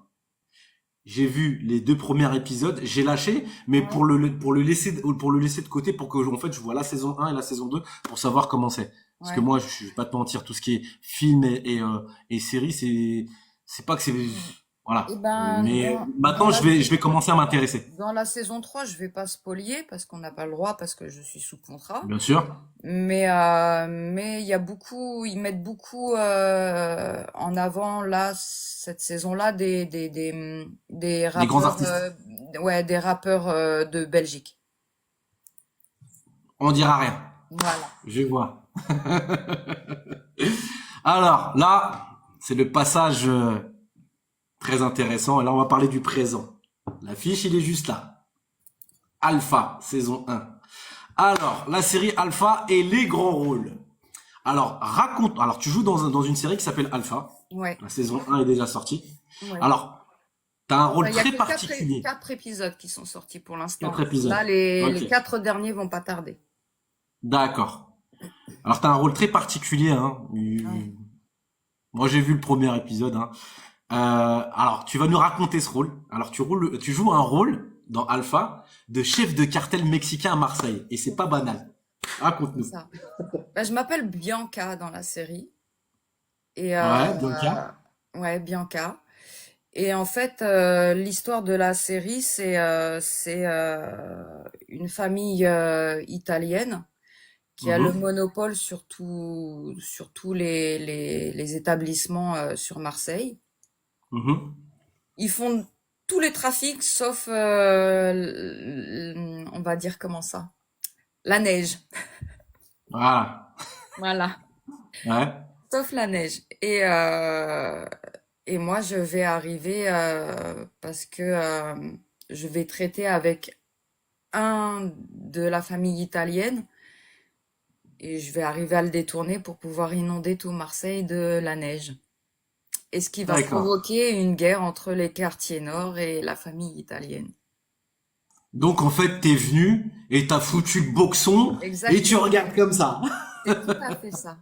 Speaker 1: J'ai vu les deux premiers épisodes, j'ai lâché, mais
Speaker 2: Ouais.
Speaker 1: pour le laisser de côté, pour que en fait je vois la saison 1 et la saison 2 pour savoir comment c'est. Parce que
Speaker 2: Ouais.
Speaker 1: moi, je vais pas te mentir, tout ce qui est film et série, c'est pas que c'est
Speaker 2: Et
Speaker 1: voilà.
Speaker 2: ben,
Speaker 1: Mais
Speaker 2: dans
Speaker 1: maintenant, je vais commencer à m'intéresser.
Speaker 2: dans la saison 3, je vais pas spolier parce qu'on n'a pas le droit, parce que je suis sous contrat.
Speaker 1: Bien sûr,
Speaker 2: Mais il y a beaucoup, ils mettent beaucoup en avant là cette saison-là des
Speaker 1: des grands
Speaker 2: rappeurs,
Speaker 1: artistes.
Speaker 2: ouais, des rappeurs de Belgique.
Speaker 1: On dira rien.
Speaker 2: Voilà.
Speaker 1: Je vois. Alors là, c'est le passage très intéressant. Et là, on va parler du présent. L'affiche, il est juste là. Alpha, saison 1. Alors, la série Alpha et les grands rôles. Alors, raconte. Alors, tu joues dans une série qui s'appelle Alpha.
Speaker 2: Ouais,
Speaker 1: La saison 1 est déjà sortie.
Speaker 2: ouais.
Speaker 1: Alors, tu as un
Speaker 2: Enfin,
Speaker 1: rôle
Speaker 2: il y a
Speaker 1: très
Speaker 2: que
Speaker 1: particulier.
Speaker 2: quatre épides qui sont sortis pour
Speaker 1: 4
Speaker 2: l'instant. Là,
Speaker 1: épisodes.
Speaker 2: les
Speaker 1: Ok.
Speaker 2: quatre derniers vont pas tarder.
Speaker 1: D'accord. Alors, tu as un rôle très particulier. Hein.
Speaker 2: Ouais.
Speaker 1: Moi, j'ai vu le premier épisode. Hein. Alors, tu vas nous raconter ce rôle. Alors, tu joues un rôle dans Alpha de chef de cartel mexicain à Marseille. Et c'est pas banal.
Speaker 2: C'est
Speaker 1: Raconte-nous.
Speaker 2: ça. Bah, je m'appelle Bianca dans la série. Et
Speaker 1: Ouais, Bianca.
Speaker 2: ouais, Bianca. Et en fait, l'histoire de la série, c'est une famille italienne qui a le
Speaker 1: Mhm.
Speaker 2: monopole sur tous les établissements sur Marseille.
Speaker 1: Mhm.
Speaker 2: Ils font tous les trafics sauf, on va dire comment ça, la neige.
Speaker 1: Voilà.
Speaker 2: Voilà,
Speaker 1: Ouais.
Speaker 2: sauf la neige. Et moi, je vais arriver parce que je vais traiter avec un de la famille italienne et je vais arriver à le détourner pour pouvoir inonder tout Marseille de la neige. Et ce qui va
Speaker 1: D'accord.
Speaker 2: provoquer une guerre entre les quartiers nord et la famille italienne.
Speaker 1: Donc, en fait, t'es venu et t'as foutu le boxon et tu
Speaker 2: Exactement.
Speaker 1: regardes comme ça.
Speaker 2: C'est tout à fait ça.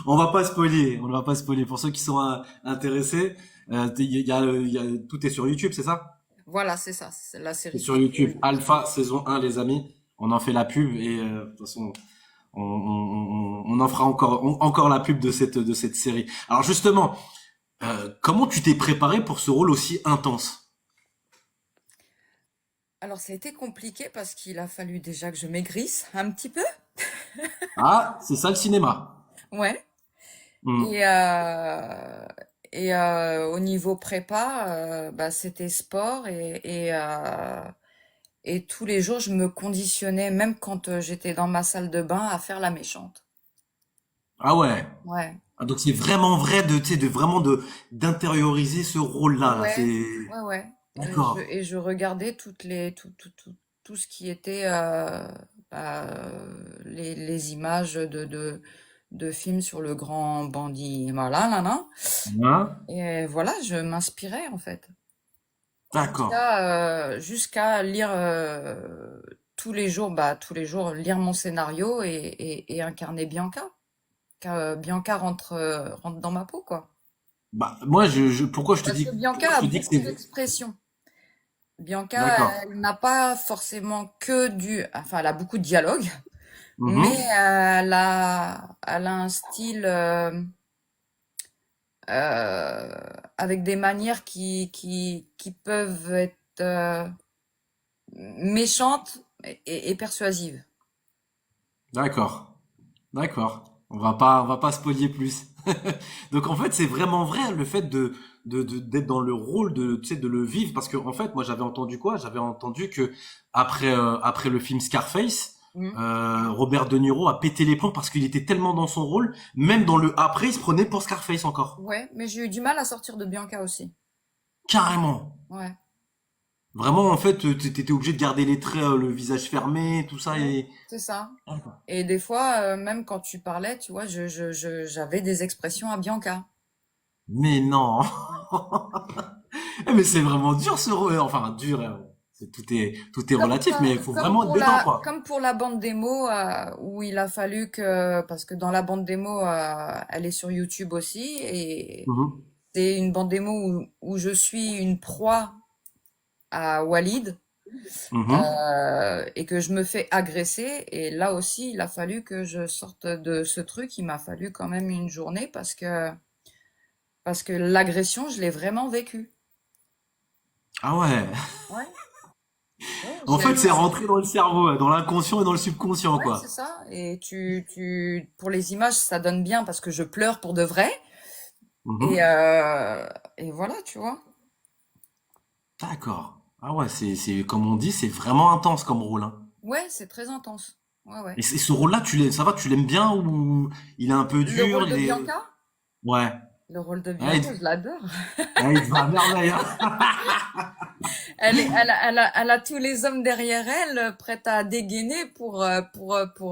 Speaker 1: On va pas spoiler. On ne va pas spoiler. Pour ceux qui sont intéressés, tout est sur YouTube, c'est ça?
Speaker 2: Voilà, c'est ça. La
Speaker 1: C'est
Speaker 2: série
Speaker 1: sur
Speaker 2: qui
Speaker 1: YouTube.
Speaker 2: est sur
Speaker 1: Alpha,
Speaker 2: YouTube.
Speaker 1: saison 1, les amis. On en fait la pub et de toute façon, on en fera encore la pub de cette série. Alors justement, comment tu t'es préparé pour ce rôle aussi intense?
Speaker 2: Alors, ça a été compliqué parce qu'il a fallu déjà que je maigrisse un petit peu.
Speaker 1: Ah, c'est ça le cinéma.
Speaker 2: Ouais.
Speaker 1: Hmm.
Speaker 2: Et, au niveau prépa, bah, c'était sport et tous les jours, je me conditionnais, même quand j'étais dans ma salle de bain, à faire la méchante.
Speaker 1: Ah ouais.
Speaker 2: Ouais.
Speaker 1: Ah, donc c'est vraiment vrai de, tu sais, de vraiment d'intérioriser ce rôle-là, là.
Speaker 2: Ouais,
Speaker 1: C'est,
Speaker 2: ouais, ouais.
Speaker 1: d'accord.
Speaker 2: Et je regardais tout ce qui était les images de films sur le grand bandit, voilà, là, là.
Speaker 1: Hein?
Speaker 2: Et voilà, je m'inspirais en fait.
Speaker 1: D'accord.
Speaker 2: Jusqu'à lire tous les jours, lire mon scénario et incarner Bianca. Bianca rentre dans ma peau, quoi.
Speaker 1: Bah, pourquoi
Speaker 2: Parce que
Speaker 1: pourquoi
Speaker 2: Bianca
Speaker 1: je
Speaker 2: a
Speaker 1: te dis que
Speaker 2: beaucoup
Speaker 1: c'est,
Speaker 2: d'expressions. Bianca,
Speaker 1: d'accord.
Speaker 2: elle n'a pas forcément enfin, elle a beaucoup de dialogues, mais
Speaker 1: Mhm.
Speaker 2: elle a un style euh, avec des manières qui peuvent être méchantes et persuasives.
Speaker 1: D'accord. D'accord. On va pas spoiler plus. Donc en fait, c'est vraiment vrai le fait d'être dans le rôle de, tu sais, de le vivre parce que en fait, moi j'avais entendu quoi? J'avais entendu que après le film Scarface,
Speaker 2: Mm.
Speaker 1: Robert De Niro a pété les plombs parce qu'il était tellement dans son rôle, même dans le après, il se prenait pour Scarface encore.
Speaker 2: Ouais, mais j'ai eu du mal à sortir de Bianca aussi.
Speaker 1: Carrément.
Speaker 2: Ouais,
Speaker 1: Vraiment, en fait, t'étais obligé de garder les traits, le visage fermé, tout ça
Speaker 2: ouais,
Speaker 1: et.
Speaker 2: c'est ça.
Speaker 1: D'accord.
Speaker 2: Et des fois, même quand tu parlais, tu vois, j'avais des expressions à Bianca.
Speaker 1: Mais non.
Speaker 2: Ouais.
Speaker 1: Eh, mais c'est vraiment dur ce rôle. Enfin, dur. tout est relatif, mais il faut vraiment être dedans, quoi.
Speaker 2: Comme pour la bande démo, où il a fallu que, parce que dans la bande démo, elle est sur YouTube aussi, et
Speaker 1: Mhm.
Speaker 2: c'est une bande démo où je suis une proie à Walid,
Speaker 1: Mhm.
Speaker 2: et que je me fais agresser. Et là aussi, il a fallu que je sorte de ce truc. Il m'a fallu quand même une journée parce que l'agression, je l'ai vraiment vécue.
Speaker 1: Ah ouais.
Speaker 2: Ouais. Ouais,
Speaker 1: En fait, c'est rentré dans le cerveau, dans l'inconscient et dans le subconscient,
Speaker 2: ouais, c'est
Speaker 1: quoi.
Speaker 2: ça. Et pour les images, ça donne bien parce que je pleure pour de vrai. Et,
Speaker 1: Mhm.
Speaker 2: euh, et voilà, tu vois.
Speaker 1: D'accord. Ah ouais, comme on dit, c'est vraiment intense comme rôle, hein.
Speaker 2: Ouais, c'est très intense. Ouais, ouais.
Speaker 1: Et ce rôle-là, ça va, tu l'aimes bien ou il est un peu
Speaker 2: Le
Speaker 1: dur,
Speaker 2: rôle de Bianca?
Speaker 1: ouais.
Speaker 2: Le rôle de
Speaker 1: Ah,
Speaker 2: Bianca, je l'adore.
Speaker 1: il te va à merveille, hein.
Speaker 2: Elle a tous les hommes derrière elle, prêts à dégainer pour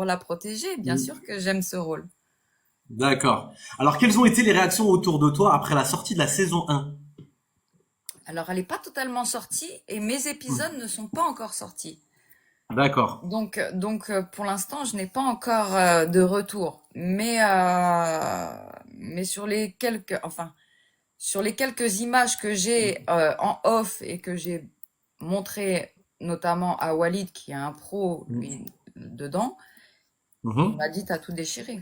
Speaker 2: la protéger. Bien sûr que j'aime ce rôle.
Speaker 1: D'accord. Alors, quelles ont été les réactions autour de toi après la sortie de la saison 1?
Speaker 2: Alors, elle n'est pas totalement sortie et mes
Speaker 1: Hmm.
Speaker 2: épisodes ne sont pas encore sortis.
Speaker 1: D'accord.
Speaker 2: Donc, pour l'instant, je n'ai pas encore de retour. Mais sur les quelques images que j'ai en off et que j'ai montré notamment à Walid, qui est un pro, lui, dedans, il
Speaker 1: Mhm.
Speaker 2: m'a dit, t'as tout déchiré.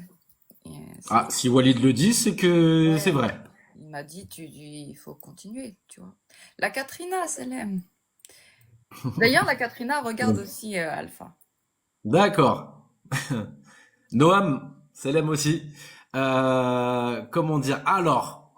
Speaker 2: Et,
Speaker 1: Ah, si Walid le dit, c'est que c'est
Speaker 2: ouais,
Speaker 1: vrai.
Speaker 2: il m'a dit, il faut continuer, tu vois. La Katrina, c'est l'aime. D'ailleurs, la Katrina regarde aussi Alpha.
Speaker 1: D'accord. Noam, Salem aussi. Comment dire? Alors,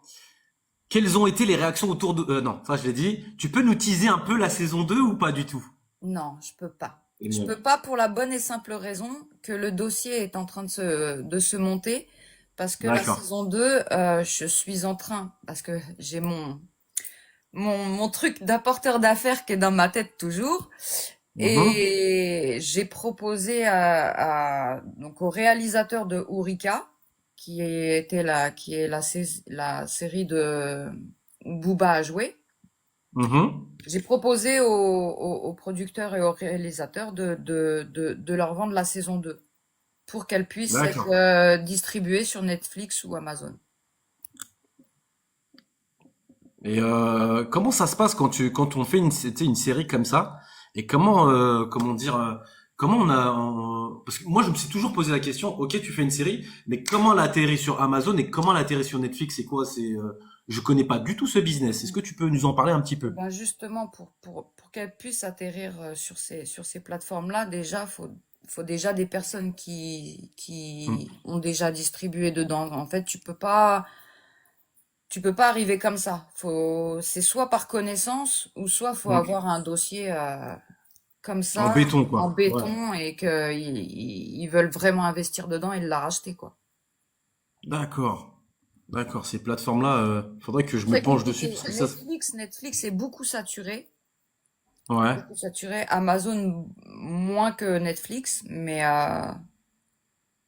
Speaker 1: quelles ont été les réactions autour de... non, ça je l'ai dit. Tu peux nous teaser un peu la saison 2 ou pas du tout?
Speaker 2: Non, je peux pas.
Speaker 1: Et
Speaker 2: Je
Speaker 1: non.
Speaker 2: peux pas pour la bonne et simple raison que le dossier est en train de se monter. Parce que la
Speaker 1: D'accord.
Speaker 2: saison 2, je suis en train, parce que j'ai mon truc d'apporteur d'affaires qui est dans ma tête toujours.
Speaker 1: Mhm.
Speaker 2: Et j'ai proposé donc au réalisateur de Ourika, qui est la série de où Booba a joué.
Speaker 1: Mhm.
Speaker 2: J'ai proposé aux producteurs et aux réalisateurs de leur vendre la saison 2 pour qu'elle puisse être
Speaker 1: D'accord.
Speaker 2: distribuée sur Netflix ou Amazon.
Speaker 1: Et comment ça se passe quand on fait une série comme ça? Et comment dire, comment parce que moi je me suis toujours posé la question. Ok, tu fais une série, mais comment elle atterrit sur Amazon et comment elle atterrit sur Netflix? C'est quoi? Je connais pas du tout ce business. Est-ce que tu peux nous en parler un petit
Speaker 2: Et
Speaker 1: peu?
Speaker 2: ben justement, pour qu'elle puisse atterrir sur ces plateformes-là, déjà, faut déjà des personnes
Speaker 1: Hmm.
Speaker 2: qui ont déjà distribué dedans. En fait, tu peux pas arriver comme ça. C'est soit par connaissance ou soit faut
Speaker 1: Hmm.
Speaker 2: avoir un dossier comme
Speaker 1: En
Speaker 2: ça,
Speaker 1: béton,
Speaker 2: en
Speaker 1: quoi. Ouais.
Speaker 2: béton, et que ils veulent vraiment investir dedans et la racheter, quoi.
Speaker 1: D'accord. D'accord. Ces plateformes-là, faudrait que je me
Speaker 2: Très
Speaker 1: penche dessus
Speaker 2: compliqué.
Speaker 1: parce que ça.
Speaker 2: Netflix est beaucoup saturé.
Speaker 1: Ouais.
Speaker 2: Beaucoup saturé. Amazon moins que Netflix, mais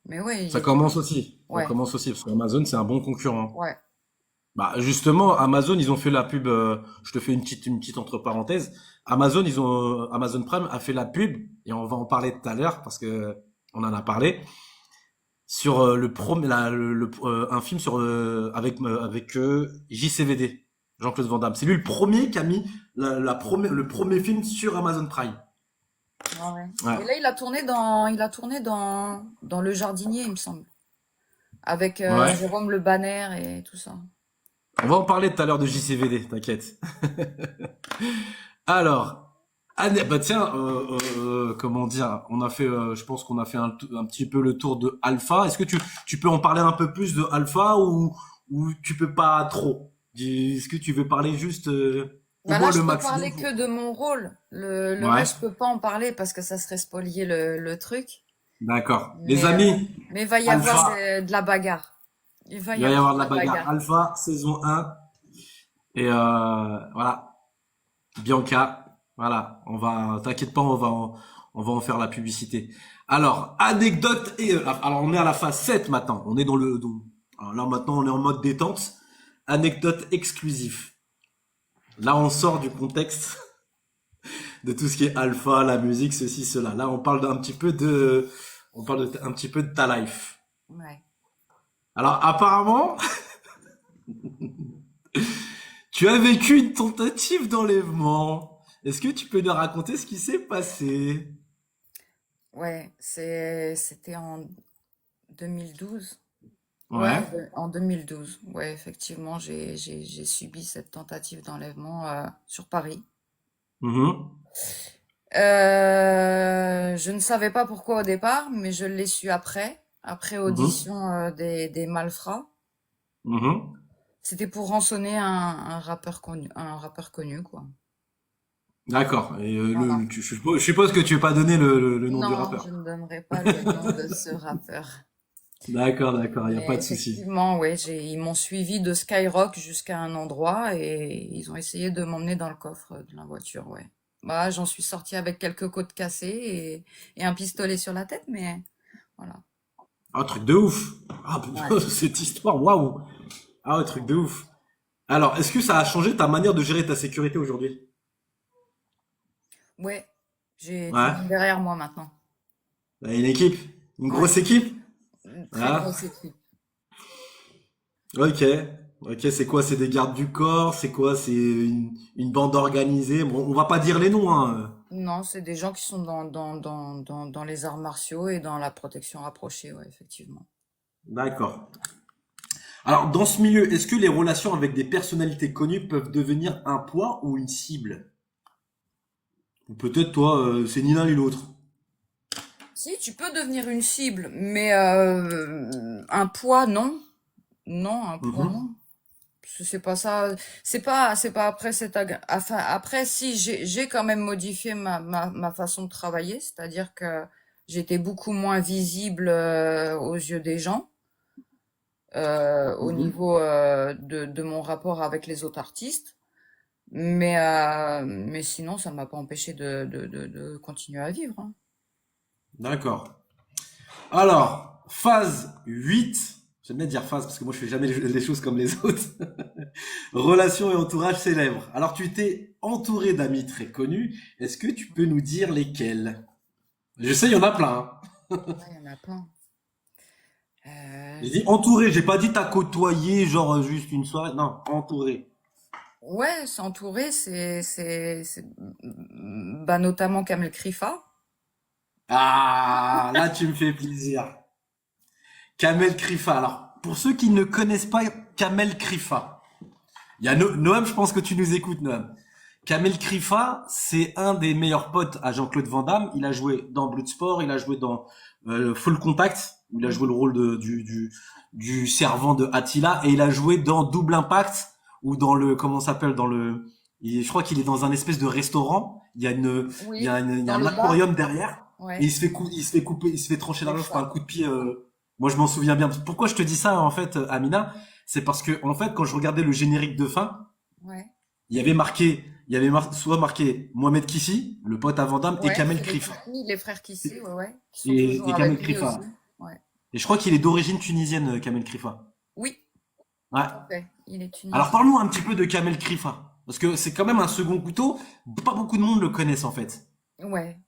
Speaker 2: ouais,
Speaker 1: Ça commence aussi. Ça
Speaker 2: ouais,
Speaker 1: commence aussi parce qu'Amazon c'est un bon concurrent.
Speaker 2: ouais.
Speaker 1: Bah justement, Amazon, ils ont fait la pub. Je te fais une petite entre parenthèses. Amazon Prime a fait la pub et on va en parler tout à l'heure parce que on en a parlé sur un film avec JCVD, Jean-Claude Van Damme. C'est lui le premier qui a mis le premier film sur Amazon Prime.
Speaker 2: Ouais, ouais.
Speaker 1: Ouais.
Speaker 2: Et là, il a tourné dans Le Jardinier, il me semble, avec
Speaker 1: Ouais.
Speaker 2: Jérôme Le Banner et tout ça.
Speaker 1: On va en parler tout à l'heure de JCVD, t'inquiète. Alors, bah tiens, comment dire, je pense qu'on a fait un petit peu le tour de Alpha. Est-ce que tu peux en parler un peu plus de Alpha ou tu peux pas trop? Est-ce que tu veux parler juste au
Speaker 2: Bah là,
Speaker 1: moins
Speaker 2: je
Speaker 1: le
Speaker 2: peux
Speaker 1: maximum
Speaker 2: parler que de mon rôle. Le
Speaker 1: Ouais,
Speaker 2: reste, je peux pas en parler parce que ça serait spolier le truc.
Speaker 1: d'accord. Les
Speaker 2: Mais,
Speaker 1: amis,
Speaker 2: mais il va y avoir
Speaker 1: Alpha,
Speaker 2: de la bagarre. Il va
Speaker 1: il
Speaker 2: y
Speaker 1: va y
Speaker 2: avoir
Speaker 1: avoir
Speaker 2: de
Speaker 1: de la
Speaker 2: la
Speaker 1: bagarre.
Speaker 2: bagarre.
Speaker 1: Alpha, saison 1. Et voilà, Bianca, voilà, t'inquiète pas, on va en faire la publicité. Alors, anecdote alors on est à la phase 7 maintenant. On est alors là maintenant on est en mode détente. Anecdote exclusive. Là on sort du contexte. de tout ce qui est alpha, la musique, ceci, cela. Là, on parle un petit peu de ta life.
Speaker 2: Ouais.
Speaker 1: Alors, apparemment, tu as vécu une tentative d'enlèvement. Est-ce que tu peux nous raconter ce qui s'est passé?
Speaker 2: Ouais, c'était en 2012.
Speaker 1: Ouais.
Speaker 2: En 2012. Ouais, effectivement, j'ai subi cette tentative d'enlèvement sur Paris.
Speaker 1: Mhm.
Speaker 2: Je ne savais pas pourquoi au départ, mais je l'ai su après
Speaker 1: Mhm.
Speaker 2: audition des malfrats.
Speaker 1: Mhm.
Speaker 2: C'était pour rançonner un rappeur connu, quoi.
Speaker 1: D'accord. Et
Speaker 2: Voilà.
Speaker 1: je suppose que tu veux pas donner le nom du
Speaker 2: Non, je
Speaker 1: rappeur.
Speaker 2: ne donnerai pas le nom de ce rappeur.
Speaker 1: D'accord, d'accord, il y a pas
Speaker 2: Mais
Speaker 1: de souci.
Speaker 2: effectivement, ouais, ils m'ont suivi de Skyrock jusqu'à un endroit et ils ont essayé de m'emmener dans le coffre de la voiture, ouais. Bah, j'en suis sortie avec quelques côtes cassées et un pistolet sur la tête, mais voilà.
Speaker 1: Ah, truc de ouf. Ah,
Speaker 2: Ouais.
Speaker 1: cette histoire, waouh. Ah, ouais, truc de ouf. Alors, est-ce que ça a changé ta manière de gérer ta sécurité aujourd'hui?
Speaker 2: Ouais, j'ai du
Speaker 1: Ouais.
Speaker 2: monde derrière moi maintenant.
Speaker 1: Une équipe? Une
Speaker 2: Ouais,
Speaker 1: grosse équipe?
Speaker 2: une très
Speaker 1: Ah,
Speaker 2: grosse équipe.
Speaker 1: ok. Ok, c'est quoi? C'est des gardes du corps? C'est quoi? C'est une bande organisée? Bon, on va pas dire les noms, hein.
Speaker 2: Non, c'est des gens qui sont dans les arts martiaux et dans la protection rapprochée, ouais, effectivement.
Speaker 1: D'accord. Alors, dans ce milieu, est-ce que les relations avec des personnalités connues peuvent devenir un poids ou une cible? Ou peut-être toi, c'est ni l'un ni l'autre.
Speaker 2: Si, tu peux devenir une cible, mais un poids, non. Non, un poids,
Speaker 1: Mhm.
Speaker 2: non. Parce que c'est pas ça. C'est pas après enfin, après, si, j'ai quand même modifié ma façon de travailler, c'est-à-dire que j'étais beaucoup moins visible aux yeux des gens, au
Speaker 1: Mhm.
Speaker 2: niveau de mon rapport avec les autres artistes. Mais sinon, ça m'a pas empêché de continuer à vivre, hein.
Speaker 1: D'accord. Alors, phase 8. J'aime bien dire phase parce que moi je fais jamais les choses comme les autres. Relations et entourage célèbres. Alors, tu t'es entouré d'amis très connus. Est-ce que tu peux nous dire lesquels? Je sais, il y en a plein, hein.
Speaker 2: Ouais, il y en a plein. Euh,
Speaker 1: J'ai dit entouré, j'ai pas dit t'as côtoyé, genre juste une soirée. Non, entouré.
Speaker 2: Ouais, s'entourer, bah, notamment Kamel Krifa.
Speaker 1: Ah, là tu me fais plaisir. Kamel Krifa. Alors, pour ceux qui ne connaissent pas Kamel Krifa, il y a Noam, je pense que tu nous écoutes, Noam. Kamel Krifa, c'est un des meilleurs potes à Jean-Claude Van Damme. Il a joué dans Bloodsport, il a joué dans Full Contact, où il a joué le
Speaker 2: Mhm.
Speaker 1: rôle du servant de Attila, et il a joué dans Double Impact, ou dans le, comment ça s'appelle, je crois qu'il est dans un espèce de restaurant.
Speaker 2: Oui,
Speaker 1: Il y a
Speaker 2: dans
Speaker 1: un
Speaker 2: le bas.
Speaker 1: aquarium derrière, et
Speaker 2: Ouais,
Speaker 1: il se fait couper, il se fait trancher la
Speaker 2: des
Speaker 1: gorge par un
Speaker 2: fois.
Speaker 1: coup de pied. Moi, je m'en souviens bien. Pourquoi je te dis ça, en fait, Amina? C'est parce que, en fait, quand je regardais le générique de fin,
Speaker 2: Ouais,
Speaker 1: soit marqué Mohamed Kissi, le pote à Vandame, et
Speaker 2: ouais,
Speaker 1: Kamel
Speaker 2: c'est les
Speaker 1: Krifa.
Speaker 2: Kissi, les frères Kissi, ouais, ouais, qui sont toujours
Speaker 1: Et
Speaker 2: avec
Speaker 1: Kamel
Speaker 2: lui
Speaker 1: Krifa.
Speaker 2: aussi. Ouais.
Speaker 1: Et je crois qu'il est d'origine tunisienne, Kamel Krifa.
Speaker 2: Oui,
Speaker 1: Ouais.
Speaker 2: tout à fait. Il est
Speaker 1: Alors
Speaker 2: tunisien.
Speaker 1: parle-nous un petit peu de Kamel Krifa. Parce que c'est quand même un second couteau. Pas beaucoup de monde le connaissent en fait.
Speaker 2: Ouais.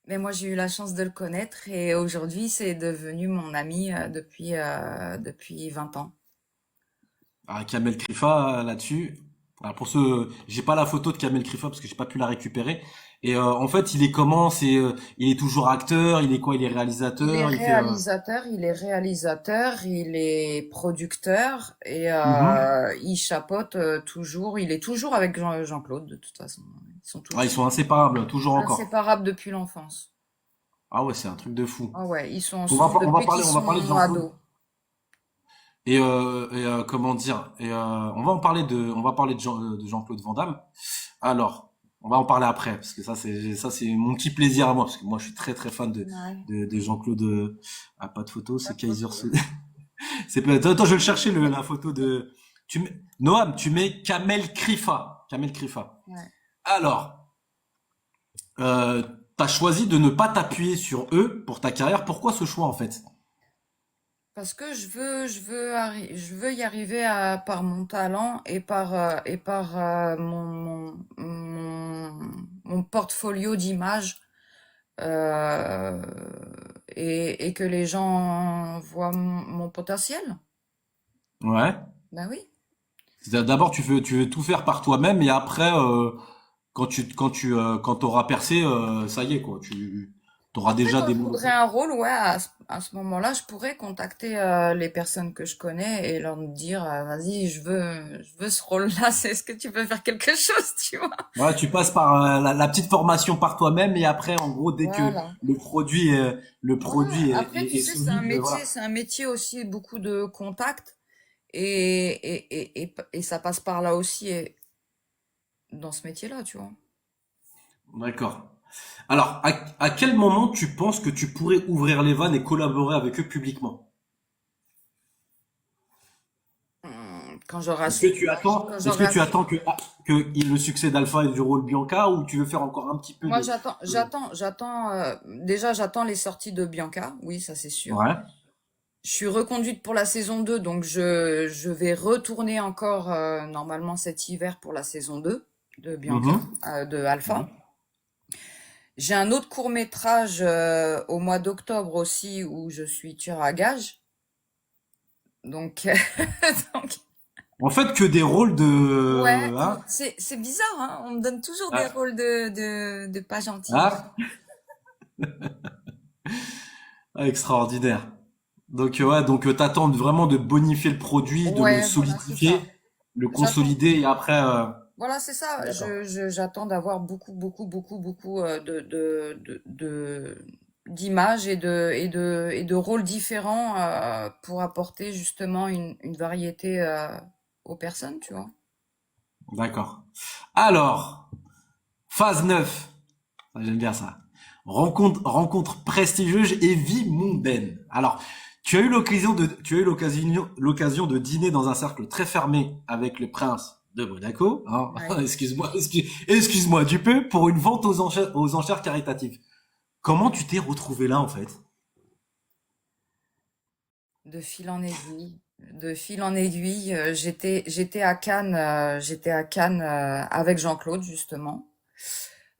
Speaker 2: Mais moi, j'ai eu la chance de le connaître et aujourd'hui, c'est devenu mon ami depuis 20 ans.
Speaker 1: Ah, Kamel Krifa là-dessus. Alors pour ceux, j'ai pas la photo de Kamel Krifa parce que j'ai pas pu la récupérer. Et en fait, il est comment? Il est toujours acteur. Il est quoi? Il est réalisateur. Il fait.
Speaker 2: Il est producteur et
Speaker 1: Mhm.
Speaker 2: il chapeaute toujours. Il est toujours avec Jean-Claude de toute façon. Ils sont
Speaker 1: Ah, ils
Speaker 2: tous
Speaker 1: sont inséparables, toujours encore.
Speaker 2: inséparables depuis l'enfance.
Speaker 1: Ah ouais, c'est un truc de fou.
Speaker 2: Ah ouais, ils sont ensemble depuis qu'ils
Speaker 1: On va parler de
Speaker 2: sont
Speaker 1: Jean-Claude.
Speaker 2: ados.
Speaker 1: Comment dire on va parler de Jean-Claude Van Damme. Alors, on va en parler après parce que ça c'est mon petit plaisir à moi parce que moi je suis très très fan
Speaker 2: Ouais,
Speaker 1: de Jean-Claude. Pas de photo,
Speaker 2: pas
Speaker 1: c'est
Speaker 2: de
Speaker 1: Kaiser.
Speaker 2: photo.
Speaker 1: C'est attends, je vais le chercher la photo de. Noam, tu mets Kamel Krifa. Kamel Krifa.
Speaker 2: Ouais.
Speaker 1: Alors, t'as choisi de ne pas t'appuyer sur eux pour ta carrière. Pourquoi ce choix en fait?
Speaker 2: Parce que je veux y arriver par mon talent et par mon mon portfolio d'images euh, et que les gens voient mon potentiel.
Speaker 1: Ouais.
Speaker 2: Ben oui.
Speaker 1: D'abord, tu veux tout faire par toi-même et après, quand t'auras percé, ça y est, quoi. T'auras
Speaker 2: Après,
Speaker 1: déjà
Speaker 2: quand
Speaker 1: des
Speaker 2: je
Speaker 1: boulots.
Speaker 2: voudrais un rôle, ouais, à ce moment-là, je pourrais contacter les personnes que je connais et leur dire, vas-y, je veux ce rôle-là, c'est est-ce que tu peux faire quelque chose, tu vois?
Speaker 1: Ouais, tu passes par la petite formation par toi-même et après, en gros, dès que
Speaker 2: Voilà.
Speaker 1: le
Speaker 2: Ouais.
Speaker 1: produit
Speaker 2: Après, tu
Speaker 1: est
Speaker 2: sais,
Speaker 1: solide, voilà.
Speaker 2: c'est un métier aussi, beaucoup de contacts et ça passe par là aussi dans ce métier-là, tu vois.
Speaker 1: D'accord. Alors, à quel moment tu penses que tu pourrais ouvrir les vannes et collaborer avec eux publiquement?
Speaker 2: Quand j'aurai
Speaker 1: Est-ce que
Speaker 2: assez,
Speaker 1: tu attends,
Speaker 2: quand
Speaker 1: est-ce que
Speaker 2: j'aurai
Speaker 1: tu
Speaker 2: assez.
Speaker 1: attends que le succès d'Alpha et du rôle Bianca ou tu veux faire encore un petit peu
Speaker 2: Moi,
Speaker 1: de...
Speaker 2: déjà, j'attends les sorties de Bianca, oui, ça c'est sûr.
Speaker 1: Ouais.
Speaker 2: Je suis reconduite pour la saison 2, donc je vais retourner encore normalement cet hiver pour la saison 2 de Bianca,
Speaker 1: Mhm.
Speaker 2: de
Speaker 1: Ouais.
Speaker 2: Alpha. J'ai un autre court-métrage au mois d'octobre aussi où je suis tueur à gages. Donc, donc
Speaker 1: En fait, que des rôles
Speaker 2: ouais,
Speaker 1: de... Hein?
Speaker 2: c'est bizarre, hein. On me donne toujours des
Speaker 1: Ouais.
Speaker 2: rôles de pas gentils.
Speaker 1: Hein? Ah, extraordinaire. Donc, ouais, donc t'attends vraiment de bonifier le produit, de le
Speaker 2: Ouais, voilà, c'est ça.
Speaker 1: solidifier, le
Speaker 2: J'attends.
Speaker 1: consolider et après...
Speaker 2: Voilà, c'est ça.
Speaker 1: D'accord.
Speaker 2: J'attends d'avoir beaucoup d'images et de rôles différents pour apporter justement une variété aux personnes, tu vois.
Speaker 1: D'accord. Alors, phase 9. J'aime bien ça. Rencontre prestigieuse et vie mondaine. Alors, tu as eu l'occasion de dîner dans un cercle très fermé avec le prince de Monaco. Hein.
Speaker 2: Ouais.
Speaker 1: Excuse-moi du peu pour une vente aux enchères caritatives. Comment tu t'es retrouvé là en fait?
Speaker 2: De fil en aiguille. De fil en aiguille, j'étais à Cannes avec Jean-Claude justement.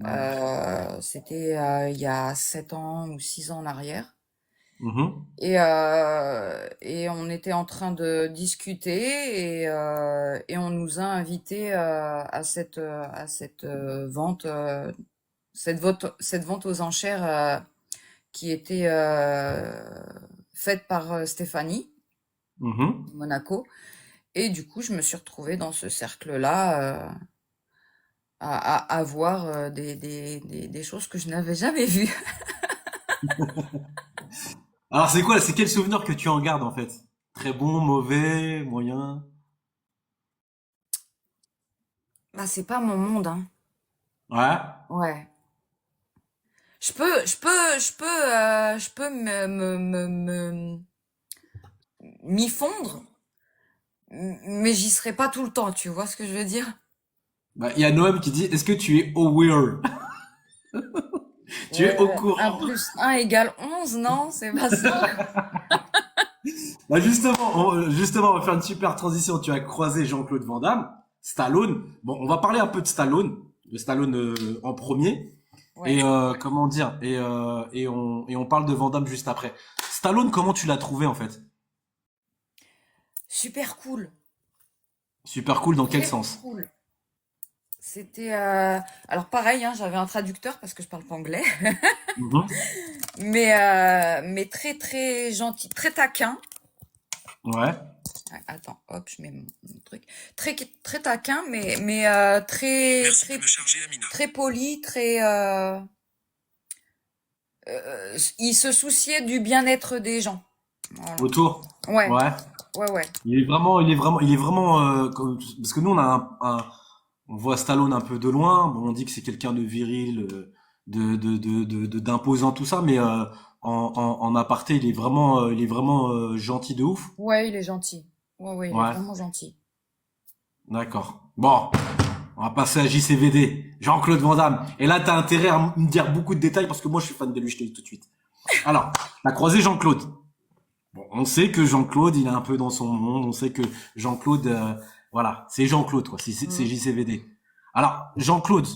Speaker 1: Ouais.
Speaker 2: C'était il y a 7 ans ou 6 ans en arrière.
Speaker 1: Mhm.
Speaker 2: Et on était en train de discuter et on nous a invités à cette vente, cette vente aux enchères qui était faite par Stéphanie
Speaker 1: Mhm.
Speaker 2: de Monaco. Et du coup, je me suis retrouvée dans ce cercle-là à voir des choses que je n'avais jamais vues.
Speaker 1: Alors c'est quel souvenir que tu en gardes en fait? Très bon, mauvais, moyen?
Speaker 2: Bah, c'est pas mon monde, hein.
Speaker 1: Ouais.
Speaker 2: Ouais. Je peux m'y fondre, mais j'y serai pas tout le temps, tu vois ce que je veux dire?
Speaker 1: Bah, il y a Noam qui dit, est-ce que tu es aware? Tu es au
Speaker 2: Ouais, un
Speaker 1: courant?
Speaker 2: plus un égale 11, non? C'est pas ça?
Speaker 1: Bah justement, on va faire une super transition. Tu as croisé Jean-Claude Van Damme, Stallone. Bon, on va parler un peu de Stallone en premier. Et
Speaker 2: Ouais.
Speaker 1: comment dire et on parle de Van Damme juste après. Stallone, comment tu l'as trouvé en fait?
Speaker 2: Super cool.
Speaker 1: Super cool dans quel
Speaker 2: Très
Speaker 1: sens?
Speaker 2: cool. C'était alors pareil, hein, j'avais un traducteur parce que je parle pas anglais,
Speaker 1: Mhm.
Speaker 2: mais très gentil, très taquin.
Speaker 1: Ouais.
Speaker 2: Ah, attends, hop, je mets mon truc. Très taquin, mais très poli, il se souciait du bien-être des gens. Voilà.
Speaker 1: Autour.
Speaker 2: Ouais,
Speaker 1: Ouais.
Speaker 2: ouais.
Speaker 1: Il est vraiment parce que nous on a on voit Stallone un peu de loin. Bon, on dit que c'est quelqu'un de viril, d'imposant tout ça, mais en aparté, il est vraiment gentil de ouf.
Speaker 2: Ouais, il est gentil. Ouais, il est
Speaker 1: Ouais,
Speaker 2: vraiment gentil.
Speaker 1: d'accord. Bon, on va passer à JCVD, Jean-Claude Van Damme. Et là, t'as intérêt à me dire beaucoup de détails parce que moi, je suis fan de lui, je te le dis tout de suite. Alors, t'as croisé Jean-Claude. Bon, on sait que Jean-Claude, il est un peu dans son monde. On sait que Jean-Claude, voilà, c'est Jean-Claude, quoi. C'est
Speaker 2: Mm.
Speaker 1: JCVD. Alors, Jean-Claude,